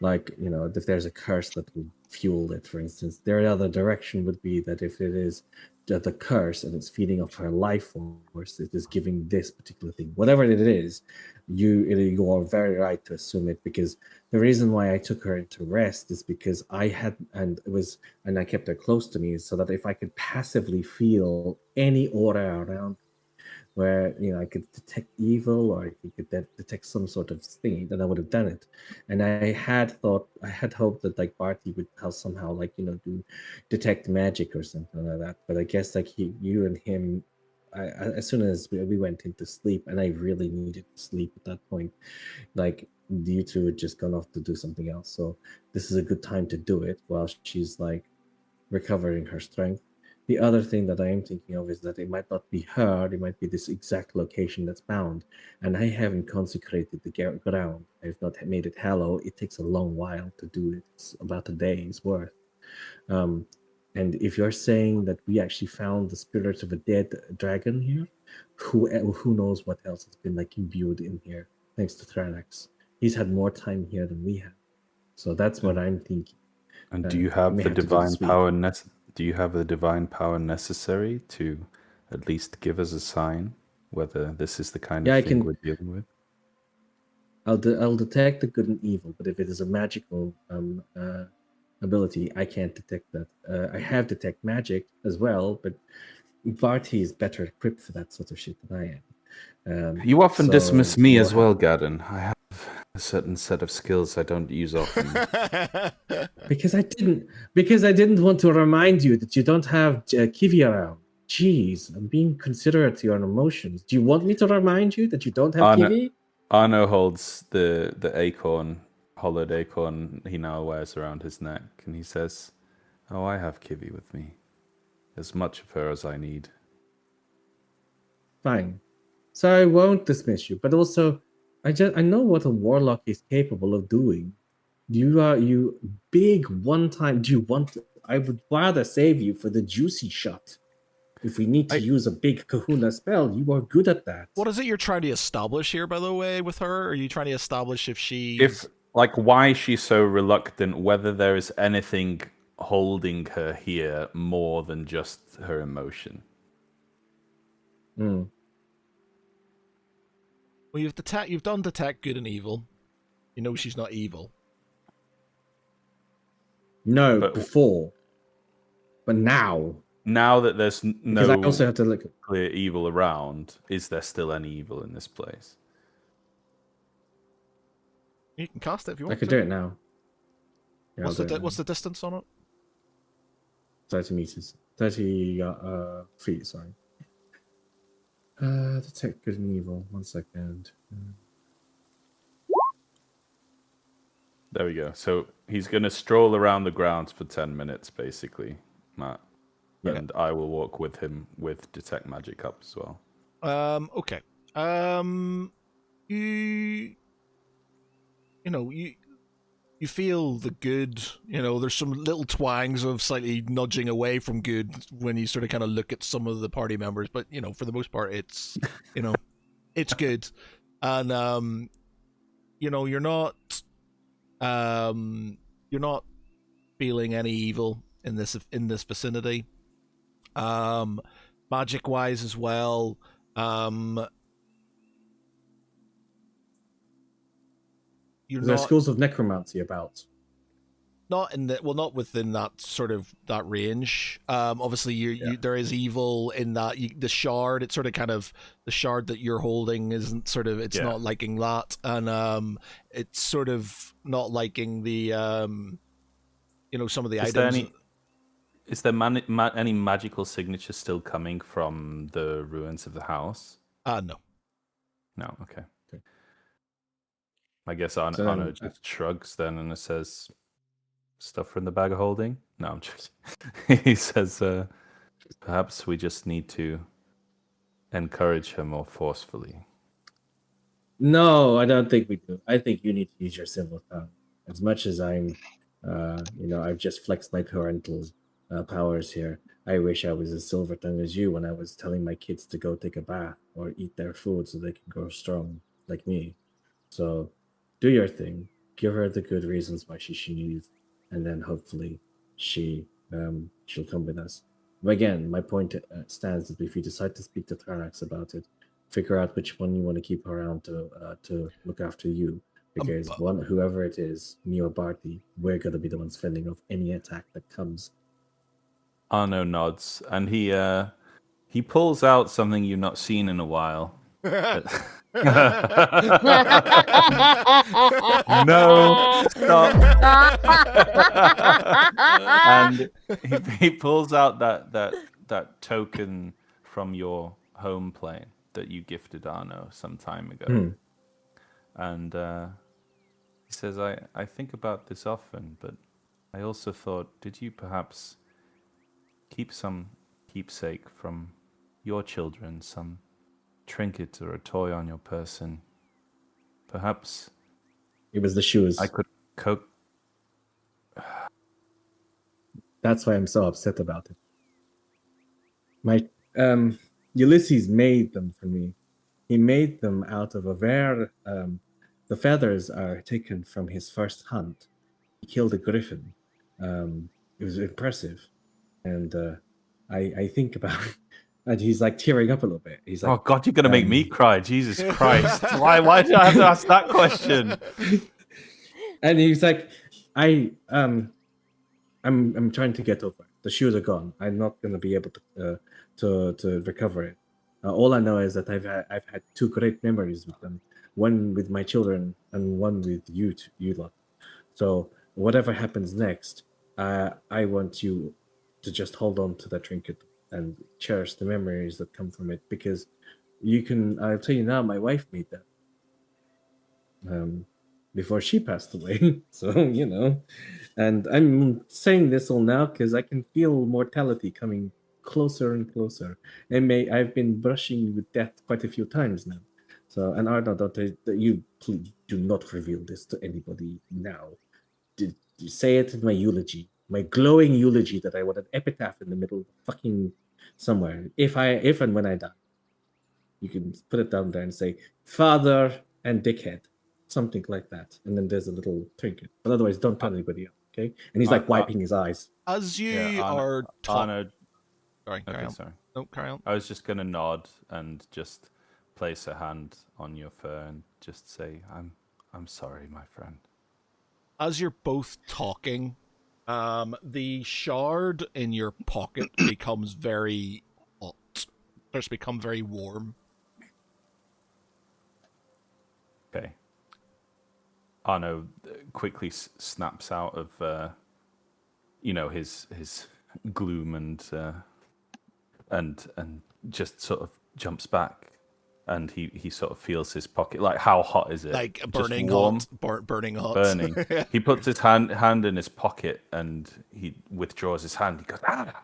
Like, if there's a curse that will fuel it, for instance. The other direction would be that if it is the curse and it's feeding off her life force, it is giving this particular thing. Whatever it is, you are very right to assume it, because the reason why I took her into rest is because I kept her close to me so that if I could passively feel any aura around where I could detect evil or I could detect some sort of thing, then I would have done it. And I had hoped that like Barty would somehow do detect magic or something like that. But I guess you and him, as soon as we went into sleep, and I really needed to sleep at that point, you two had just gone off to do something else. So this is a good time to do it while she's like recovering her strength. The other thing that I am thinking of is that it might not be her, it might be this exact location that's bound. And I haven't consecrated the ground. I've not made it hallow. It takes a long while to do it. It's about a day's worth. And if you're saying that we actually found the spirit of a dead dragon here, who knows what else has been like imbued in here, thanks to Thranex. He's had more time here than we have. So that's what I'm thinking. And do you have we the have to do divine this week. power? Do you have the divine power necessary to at least give us a sign whether this is the kind Yeah, I of thing can- we're dealing with? I'll detect the good and evil, but if it is a magical ability, I can't detect that. I have detect magic as well, but Barty is better equipped for that sort of shit than I am. You often so dismiss me you'll as have- well, Gadden. I have a certain set of skills I don't use often. Because I didn't want to remind you that you don't have Kivi around. Jeez, I'm being considerate to your emotions. Do you want me to remind you that you don't have Arno, Kivi? Arno holds the acorn, hollowed acorn he now wears around his neck, and he says, "Oh, I have Kivi with me. As much of her as I need." Fine. So I won't dismiss you, but also I know what a warlock is capable of doing. You big one time. Do you want? I would rather save you for the juicy shot. If we need to use a big kahuna spell, you are good at that. What is it you're trying to establish here, by the way, with her? Are you trying to establish if she's... If why she's so reluctant, whether there is anything holding her here more than just her emotion. Hmm. Well, you've done detect good and evil. You know she's not evil. No, But- before. But now. Now that there's Because no I also have to look at clear evil around, is there still any evil in this place? You can cast it if you I want could to. do it now. Yeah, What's I'll do it what's now. the distance on it? 30 meters. 30 feet, sorry. Detect good and evil. 1 second. There we go. So he's going to stroll around the grounds for 10 minutes, basically, Matt. Yeah. And I will walk with him with Detect Magic up as well. Okay. You feel the good, there's some little twangs of slightly nudging away from good when you sort of kind of look at some of the party members, but for the most part it's it's good. And you're not feeling any evil in this vicinity. Magic wise as well. You're There are not schools of necromancy about. not within that sort of that range. Obviously there is evil in that the shard. It's sort of kind of the shard that you're holding isn't sort of it's not liking that, and it's sort of not liking the some of the items. Is there any magical signature still coming from the ruins of the house? No. No, okay. I guess Arno So, just shrugs then and it says, "Stuff from the bag of holding?" No, I'm joking. He says, "Perhaps we just need to encourage her more forcefully." No, I don't think we do. I think you need to use your silver tongue. As much as I'm, I've just flexed my parental powers here. I wish I was as silver tongue as you when I was telling my kids to go take a bath or eat their food so they can grow strong like me. So do your thing. Give her the good reasons why she should leave, and then hopefully she'll come with us. But again, my point stands that if you decide to speak to Thranex about it, figure out which one you want to keep around to look after you. Because whoever it is, me or Barty, we're gonna be the ones fending off any attack that comes. Arno nods and he pulls out something you've not seen in a while. No, stop. And he pulls out that token from your home plane that you gifted Arno some time ago. And He says, I think about this often, but I also thought, did you perhaps keep some keepsake from your children, some trinket or a toy on your person? Perhaps It was the shoes. I could cope. That's why I'm so upset about it. My Ulysses made them for me. He made them out of a rare. The feathers are taken from his first hunt. He killed a griffin. It was impressive, and I think about it, and he's like tearing up a little bit. He's like, Oh God, you're gonna make me cry! Jesus Christ! Why did I have to ask that question? And he's like, I'm trying to get over it. The shoes are gone. I'm not gonna be able to recover it. All I know is that I've had two great memories with them. One with my children and one with you lot. So whatever happens next, I want you to just hold on to that trinket and cherish the memories that come from it, because I'll tell you now, my wife made that before she passed away. So, and I'm saying this all now because I can feel mortality coming closer and closer. I've been brushing with death quite a few times now. So, and Arno, you please do not reveal this to anybody now. Say it in my eulogy, my glowing eulogy that I want an epitaph in the middle of fucking somewhere. If and when I die, you can put it down there and say father and dickhead, something like that, and then there's a little trinket. But otherwise, don't tell anybody else, okay? And he's like wiping his eyes. As you Arno- are talking, Arno- sorry, carry Okay, on. sorry. No, carry on. I was just gonna nod and just place a hand on your fur and just say, I'm sorry, my friend. As you're both talking, the shard in your pocket becomes very hot. Starts to become very warm. Okay. Arno quickly snaps out of, his gloom and just sort of jumps back, and he sort of feels his pocket. Like, how hot is it? Like Just burning warm? hot. Burning hot. Burning. He puts his hand in his pocket and he withdraws his hand. He goes, ah!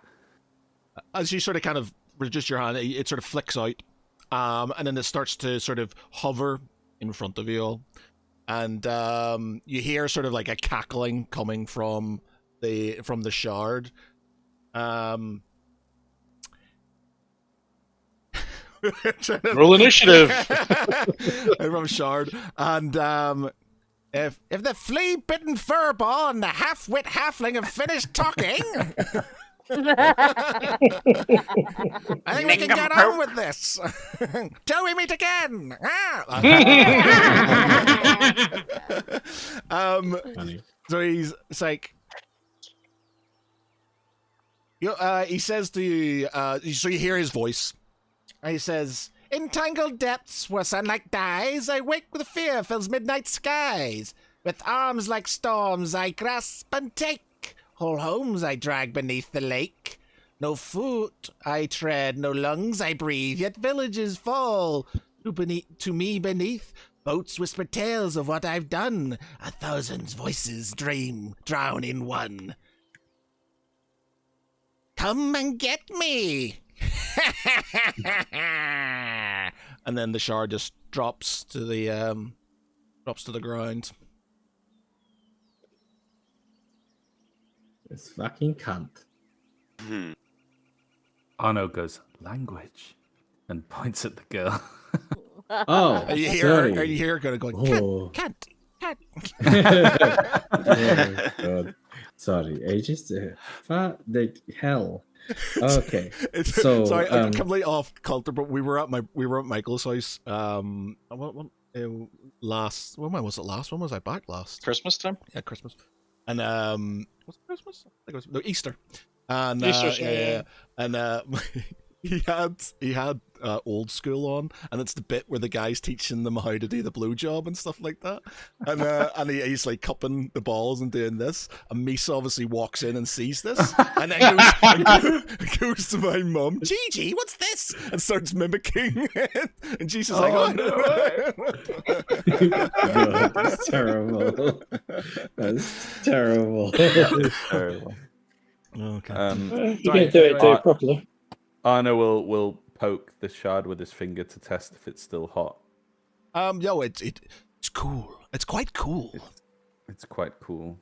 As you sort of kind of reduce your hand, it sort of flicks out, and then it starts to sort of hover in front of you all, and you hear sort of like a cackling coming from the shard. Roll initiative. From shard, and if the flea-bitten furball and the half-wit halfling have finished talking, I think we can get on with this. Till we meet again. So it's like, he says to you, so you hear his voice. And he says, "In tangled depths where sunlight dies, I wake with fear fills midnight skies. With arms like storms I grasp and take, whole homes I drag beneath the lake. No foot I tread, no lungs I breathe, yet villages fall. To me beneath, boats whisper tales of what I've done. 1,000 voices drown in one. Come and get me!" And then the shard just drops to the ground. This fucking cunt. Arno goes, language, and points at the girl. Oh, Are you sorry. here going, Oh. cat. Oh, God. Sorry, I just the hell. Okay, so sorry, I'm completely off culture, but we were at Michael's house. When was it last? When was I back last? Christmas time? Yeah, Christmas. And was it Christmas? I think it was Easter. And Easter, yeah. And he had Old School on, and it's the bit where the guy's teaching them how to do the blowjob and stuff like that, and he's like cupping the balls and doing this, and Misa obviously walks in and sees this, and then goes to my mum, Gigi, what's this? And starts mimicking it, and Gigi's like, oh no. God, that's terrible. That's terrible. Terrible. Okay. You can do it properly. Arno will poke the shard with his finger to test if it's still hot. Yo, it's cool. It's quite cool. It's quite cool.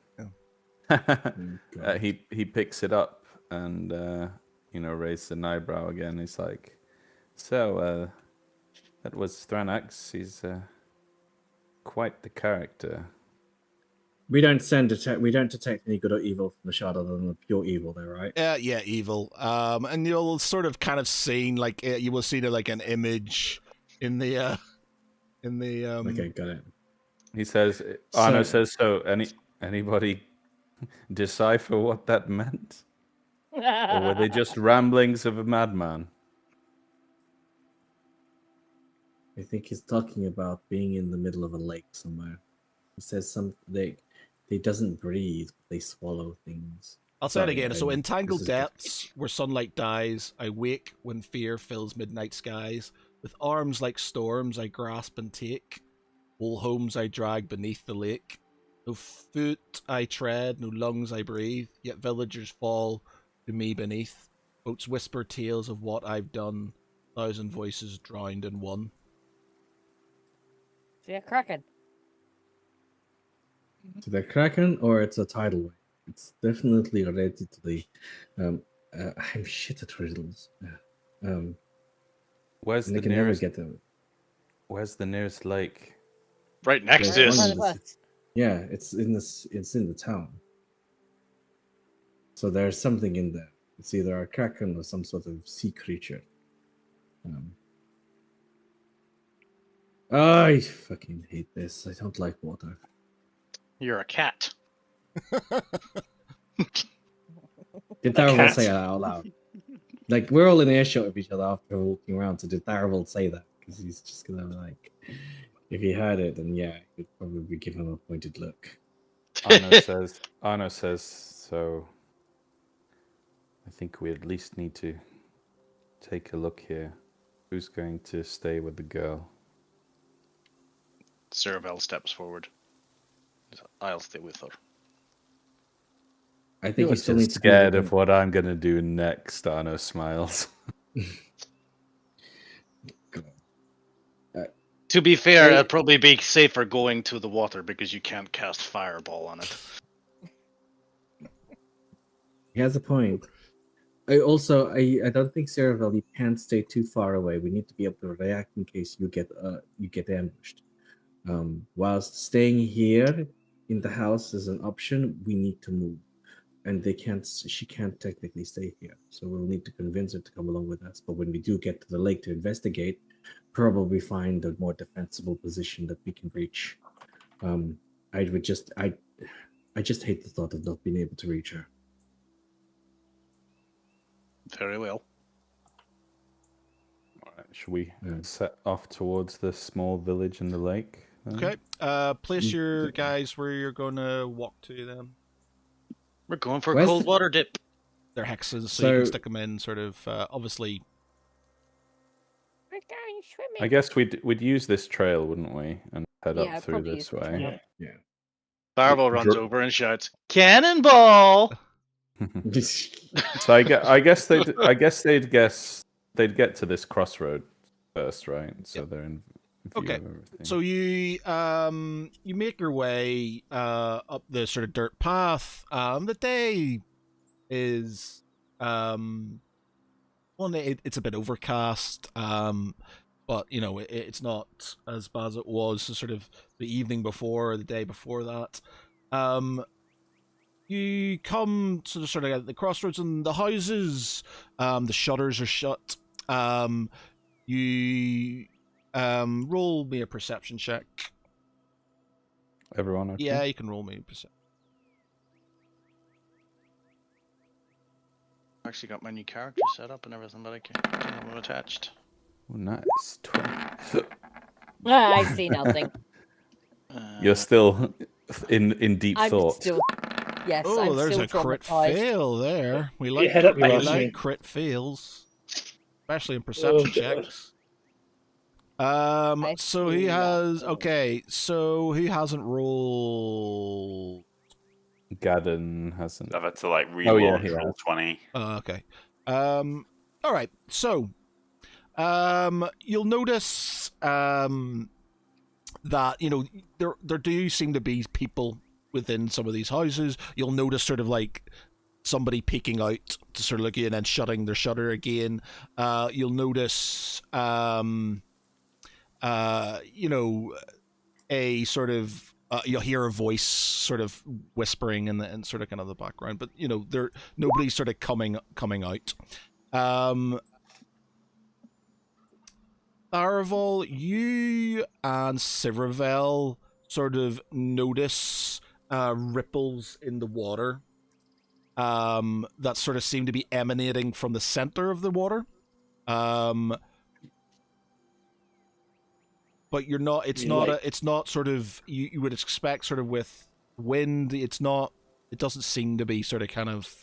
Yeah. He picks it up and raises an eyebrow again. He's like, "So, that was Thranax. He's quite the character." We don't detect any good or evil from the shard other than the pure evil, though, right? Yeah, evil. And you'll sort of kind of seen like you will see like an image in the Okay, got it. He says, Arno says, "So, anybody decipher what that meant, or were they just ramblings of a madman?" I think he's talking about being in the middle of a lake somewhere. He says they doesn't breathe, they swallow things. I'll say it Sorry, again. So, this entangled is- depths where sunlight dies, I wake when fear fills midnight skies. With arms like storms, I grasp and take. Whole homes I drag beneath the lake. No foot I tread, no lungs I breathe. Yet villagers fall to me beneath. Boats whisper tales of what I've done. 1,000 voices drowned in one. See a kraken. To the Kraken, or it's a tidal wave. It's definitely related to the. I'm shit at riddles. Where's and the I can never nearest? get them. Where's the nearest lake? Right next to There's us. one One of us. Yeah, it's in this. It's in the town. So there's something in there. It's either a kraken or some sort of sea creature. I fucking hate this. I don't like water. You're a cat. Did Darrell cat? say that out loud? Like, we're all in earshot of each other after walking around. So did Darrell say that? Because he's just gonna be like, if he heard it, then yeah, he'd probably give him a pointed look. Arno says, so I think we at least need to take a look here. Who's going to stay with the girl? Seravel steps forward. I'll stay with her. I think You're he still just needs scared to of what I'm gonna do next. Arno smiles. To be fair, Hey. it'd probably be safer going to the water because you can't cast fireball on it. He has a point. I don't think Seravel, you can't stay too far away. We need to be able to react in case you get ambushed. Whilst staying here in the house is an option, we need to move. And she can't technically stay here. So we'll need to convince her to come along with us. But when we do get to the lake to investigate, probably find a more defensible position that we can reach. I just hate the thought of not being able to reach her. Very well. Alright, should we Yeah. set off towards the small village in the lake? then? Okay. Place your guys where you're going to walk to then. We're going for a Where's cold the- water dip. They're hexes, so you can So- stick them in sort of, obviously. We're going swimming. I guess we'd use this trail, wouldn't we? And head Yeah, up through probably this use the way. trail. Yeah. Fireball runs Dr- over and shouts, "Cannonball!" So I guess they'd get to this crossroad first, right? So Yep. they're in view Okay, of everything. So you make your way up the sort of dirt path. The day is it's a bit overcast. But it's not as bad as it was sort of the evening before or the day before that. You come to the sort of at the crossroads and the houses. The shutters are shut. You roll me a perception check. Everyone, okay? Yeah, you can roll me a perception. Actually got my new character set up and everything, but I can't have them attached. Oh, nice. 20. I see nothing. You're still in deep I'm thought. still. Yes, Oh, I'm there's still a crit traumatized. fail there. We Get like, head up, we Ross. like crit fails, especially in perception God. checks. I So see he has nothing. okay. So he hasn't rolled. Gadden hasn't. I've had to like Oh, yeah, reload he roll has. 20. Okay. All right. So, you'll notice that there do seem to be people within some of these houses. You'll notice sort of like somebody peeking out to sort of look in and then shutting their shutter again. You'll notice a sort of you'll hear a voice sort of whispering in sort of kind of the background, but nobody's sort of coming out. Tharaval, you and Ciravel sort of notice ripples in the water that sort of seem to be emanating from the center of the water. But you're not. It's not. It's not sort of. You would expect sort of with wind. It's not. It doesn't seem to be sort of kind of.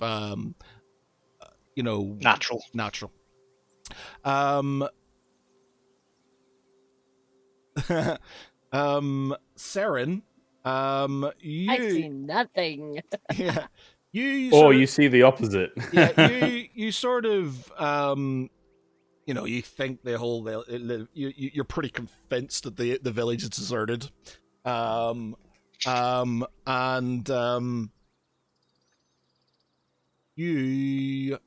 Natural. Natural. Saren. You. I see nothing. Yeah. You. Or sort you of- see the opposite. yeah. You sort of. You think you're pretty convinced that the village is deserted, you.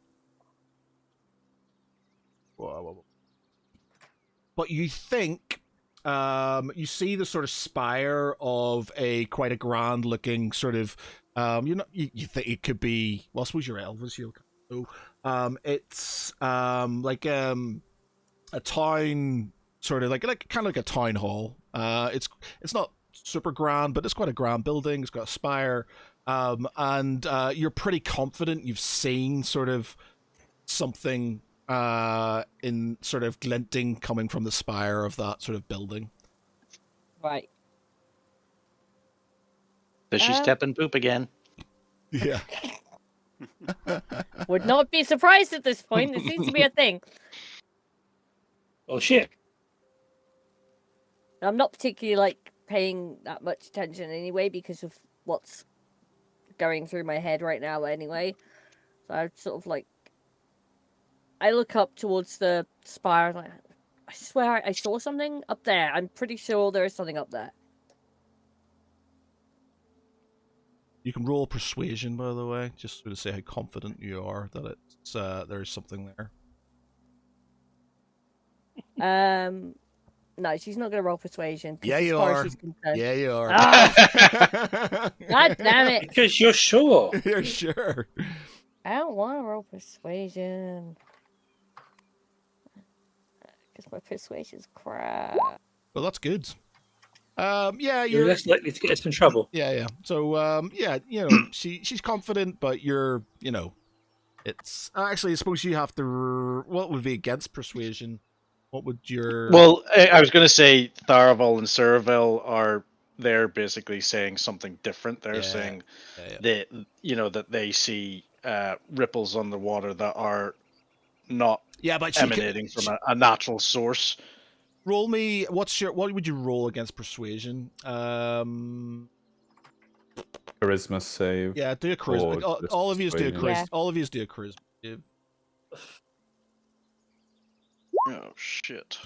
But you think, you see the sort of spire of quite a grand looking sort of, you think it could be. Well, I suppose you're Elvis, you'll know. It's like a town, sort of like kind of like a town hall. It's not super grand, but it's quite a grand building. It's got a spire, and you're pretty confident you've seen sort of something in sort of glinting coming from the spire of that sort of building. Right. Does she step and poop again? Yeah. Would not be surprised at this point. It seems to be a thing. Oh shit! I'm not particularly like paying that much attention anyway because of what's going through my head right now anyway. So I sort of like I look up towards the spire and I swear I saw something up there. I'm pretty sure there is something up there. You can roll persuasion, by the way, just to say how confident you are that it's there is something there. No, she's not gonna roll persuasion. 'cause Yeah, as you far as are. she's concerned- Yeah, you are. God damn it! Because you're sure. You're sure. I don't want to roll persuasion. Because my persuasion's crap. Well, that's good. Yeah, You're you're. less likely to get us in trouble. Yeah. So, yeah, she's confident, but you're, it's actually. I suppose you have to. What would be against persuasion? What would your? Well, I was going to say Tharaval and Ciravel they're basically saying something different. They're saying that that they see ripples on the water that are not but emanating from a natural source. Roll me. What would you roll against persuasion? Charisma save. Yeah, do a charisma. Or just All of you do a persuasion. charisma. Yeah. All of you do a charisma. Yeah. Oh shit!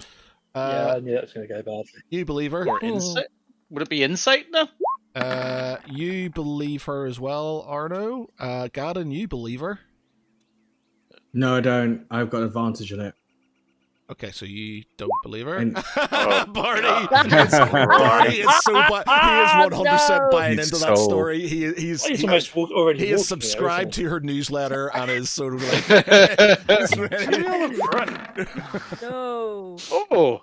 Yeah, I knew that was going to go badly. You believe her? Or insight? Would it be insight now? You believe her as well, Arno. Gadden, you believe her. No, I don't. I've got advantage on it. Okay, so you don't believe her. And- Barney, God. Barney is so he is 100% No. buying He's into that so- story. He's He almost already is walking subscribed there, to her newsletter and is sort of like. he's ready. No. Oh,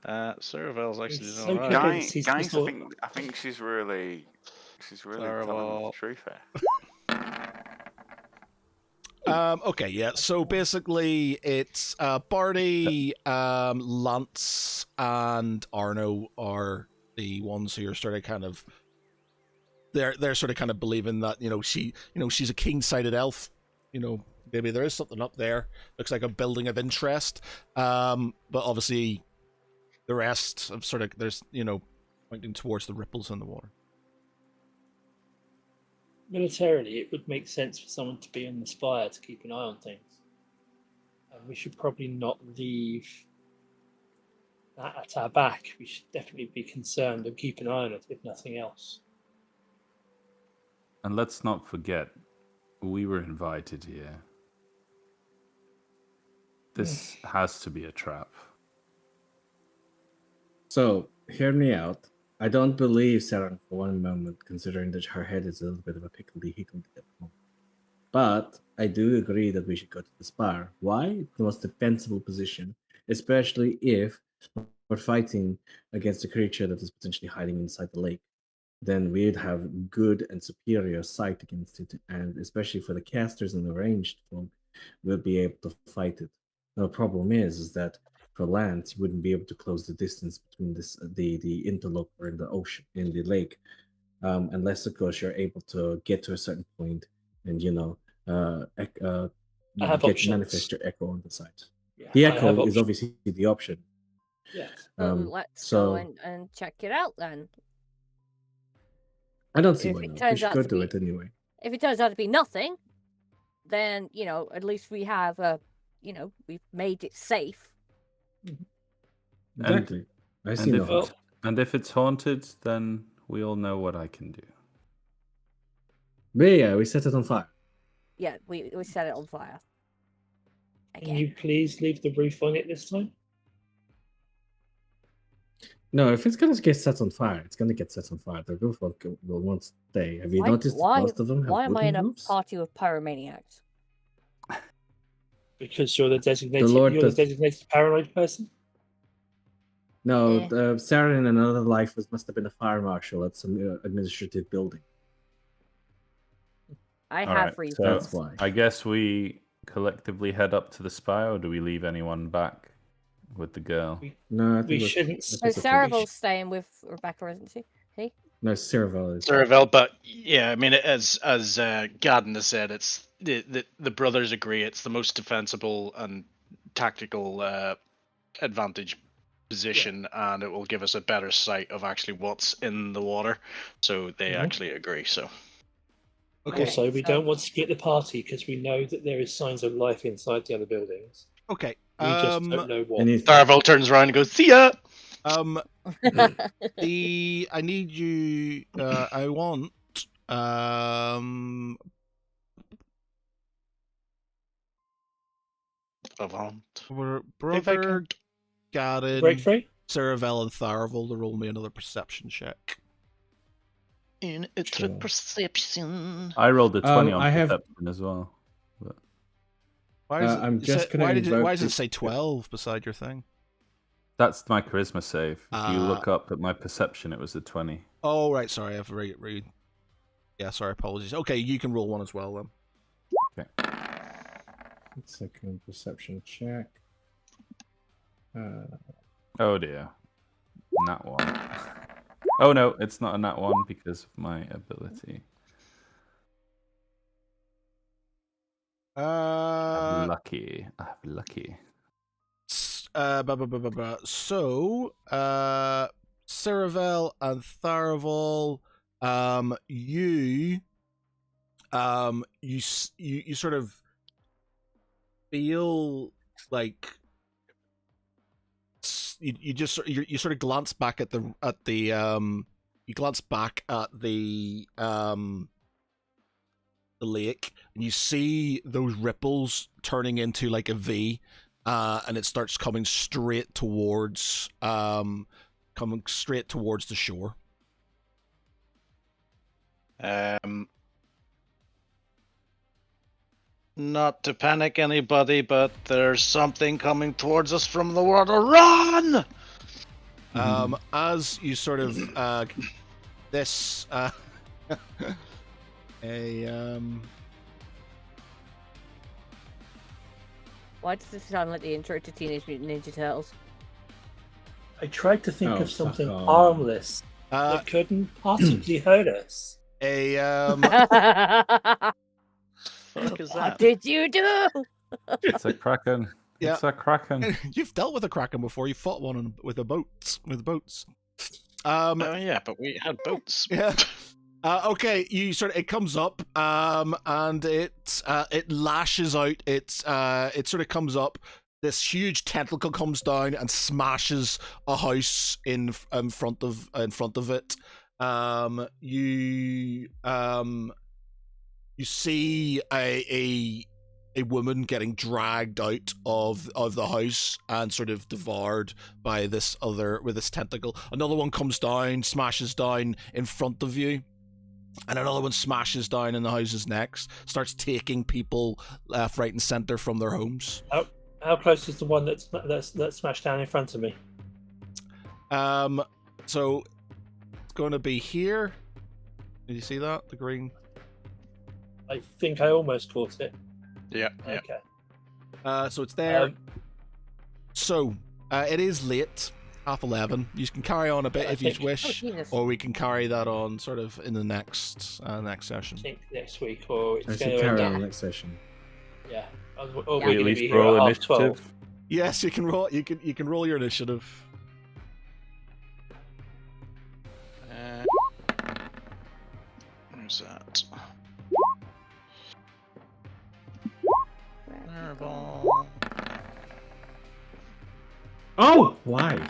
Ciravel's actually It's doing so all right. good. Guys, He's guys, just I all- think she's really telling Terrible. the truth here. Okay, yeah. So basically, it's Barty, Lance, and Arno are the ones who are sort of kind of they're sort of kind of believing that she's a keen-sighted elf. Maybe there is something up there. Looks like a building of interest. But obviously, the rest of sort of there's pointing towards the ripples in the water. Militarily, it would make sense for someone to be on the spire to keep an eye on things. And we should probably not leave that at our back. We should definitely be concerned and keep an eye on it, if nothing else. And let's not forget, we were invited here. This has to be a trap. So, hear me out. I don't believe Saren for one moment, considering that her head is a little bit of a hickledy-hickledy at the moment. But I do agree that we should go to the spire. Why? It's the most defensible position, especially if we're fighting against a creature that is potentially hiding inside the lake. Then we'd have good and superior sight against it, and especially for the casters and the ranged folk, we'll be able to fight it. Now, the problem is that for Lance, you wouldn't be able to close the distance between the interloper in the ocean, in the lake, unless, of course, you're able to get to a certain point and manifest your echo on the side. Yeah, The I have echo is options. obviously the option. Yes. Well, let's go and check it out then. I don't see If why it not. We turns should out go to do be- it anyway. If it turns out to be nothing, then at least we have we've made it safe. Exactly. I see And no if, harm. and if it's haunted, then we all know what I can do. But yeah, we set it on fire. Yeah, we set it on fire. Can Again. you please leave the roof on it this time? No, if it's gonna get set on fire, it's gonna get set on fire. The roof will won't stay. Have you noticed that most of them have why am I in wooden a roofs? party with pyromaniacs? Because you're the designated Lord does- designated paranoid person? No, Eh. Sarah in another life must have been a fire marshal at some administrative building. I All have right, reasons. so That's why. I guess we collectively head up to the spire, or do we leave anyone back with the girl? No, I We think shouldn't. So it's okay. Saravel's staying with Rebecca, isn't she? No, Ceravel is. Saravel, but yeah, I mean, as Gadden has said, it's the brothers agree it's the most defensible and tactical advantage position, and it will give us a better sight of actually what's in the water. So they Mhm. actually agree. So Okay. Also, we so- don't want to split the party because we know that there is signs of life inside the other buildings. Okay. We just don't know what. And if, Saravel turns around and goes, "See ya." I need you. I want. Avant. We're If I brother, can- Garin, Break free? Ceravel, and Tharavel to roll me another perception check. In a Sure. perception. I rolled a 20 on I have- perception as well. But Why, is I'm it, just gonna why invoke does it this- say 12 beside your thing? that's my charisma save. If you Ah. look up at my perception, it was a 20. Oh, right. Sorry, I've read. Yeah, sorry. Apologies. Okay, you can roll one as well then. second perception check. Oh dear. Nat 1. Oh no, it's not a nat 1 because of my ability. I'm lucky. I'm lucky. So, Ceravel and Tharavel, you sort of feel like you sort of glance back at the lake, and you see those ripples turning into like a V, and it starts coming straight towards the shore. Not to panic anybody, but there's something coming towards us from the water. Run! As you sort of this Why does this sound like the intro to Teenage Mutant Ninja Turtles? I tried to think Oh, of something fuck off. harmless Uh, that couldn't possibly hurt us. a Fuck is What that? did you do? It's a kraken. Yeah. It's a kraken. you've dealt with a kraken before. You fought one with a boat. With boats. Oh yeah, but we had boats. Yeah. Okay, it comes up, and it lashes out. It sort of comes up. This huge tentacle comes down and smashes a house in front of it. You see a woman getting dragged out of the house and sort of devoured by this tentacle. Another one comes down, smashes down in front of you. And another one smashes down in the houses next, starts taking people left, right, and center from their homes. How close is the one that's smashed down in front of me? So it's going to be here. Did you see that? The green. I think I almost caught it. Yeah. Okay. So it's there. Um, It is late, 11:30. You can carry on a bit if you Oh, wish, Jesus. or we can carry that on sort of in the next session. I think next week, or it's I going should to carry end on up. the next session. Yeah. Or Yeah. we're We going at to least be here roll at 12. initiative. Yes, you can roll. You can roll your initiative. Where's that? Fireball. Oh, why?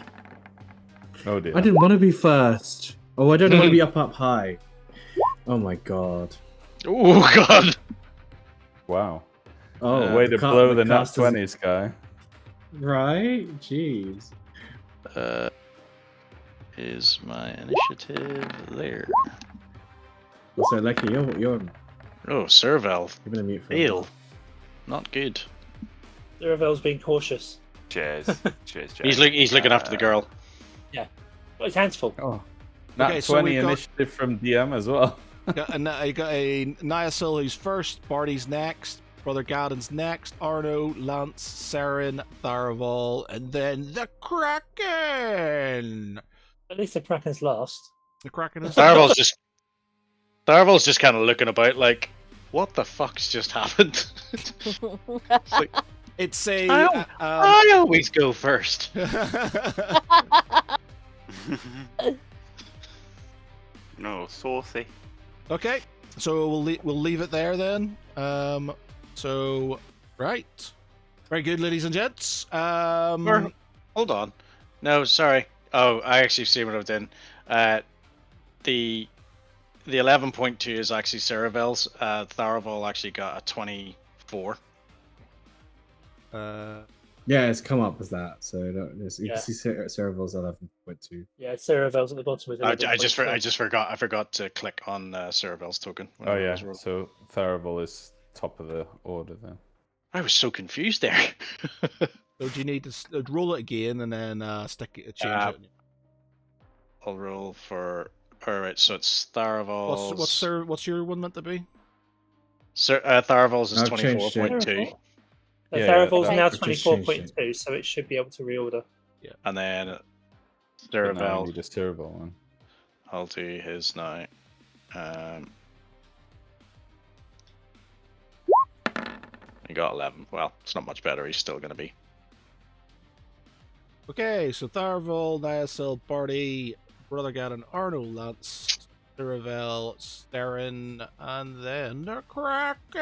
Oh dear. I didn't want to be first. Oh, I don't want to be up high. Oh my god. Oh god. Wow. Oh, Way to ca- blow the nat cast is- 20s, guy. Right? Jeez. Is my initiative there? Also, Lecky, you're Oh, Serval. you've been a mute for. Fail. Not good. Zeravel's being cautious. Cheers. Cheers, Jack. He's looking after the girl. Well, his hand's full. Oh. Nat Okay, so 20 we've got- initiative from DM as well. You got a Niasil who's first, Barty's next, Brother Gadden's next, Arno, Lance, Saren, Tharaval, and then the Kraken. At least the Kraken's last. The Kraken is Tharaval's just kind of looking about like, what the fuck's just happened? It's a. I always go first. No, saucy. Okay, so we'll leave it there then. So right, very good, ladies and gents. Or- hold on. No, sorry. Oh, I actually see what I've done. The 11.2 is actually Cerevel's. Tharaval actually got a 24. Yeah, it's come up as that. So you Yeah. can see Cereval's 11.2. Yeah, Zeravel's at the bottom with I 11.4. just forgot. I forgot to click on Cerevel's token. when Oh I yeah, was rolling. so Tharaval is top of the order then. I was so confused there. So do you need to roll it again and then change it? I'll roll for. All right, so it's Tharaval's. What's your one meant to be? Tharaval's is I've changed it. 24.2, So Yeah, Tharaval's that- now I've just changed 24.2, so it should be able to reorder. and then But now Cerevel. you need a Cerebral one. I'll do his now. He got 11. Well, it's not much better. He's still going to be. Okay, so Tharaval, Niasil, Barty, Brother Gadden, Arno, Lance, Cerevel, Steren, and then the Kraken.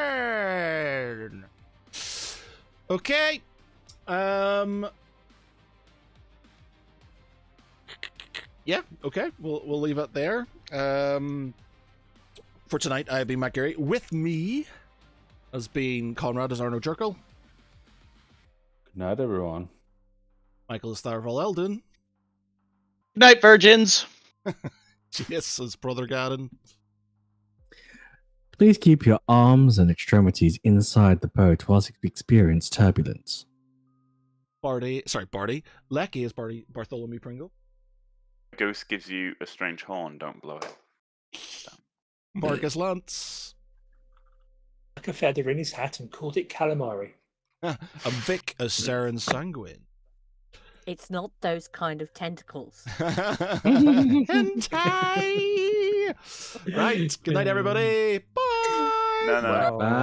Okay. Yeah, okay. We'll leave it there. For tonight, I've been Matt Gary. With me has been Conrad as Arno Jerkel. Good night, everyone. Michael is Tharaval Eldon. Good night, virgins. Yes, as Brother Gadden. Please keep your arms and extremities inside the boat whilst we experience turbulence. Barty. Lecky is Bartholomew Pringle. Ghost gives you a strange horn, don't blow it. Marcus Lance. Took a feather in his hat and called it calamari. And Vic as Saren Sanguine. It's not those kind of tentacles. Hentai! Right. Good night, everybody. Bye. No. Bye.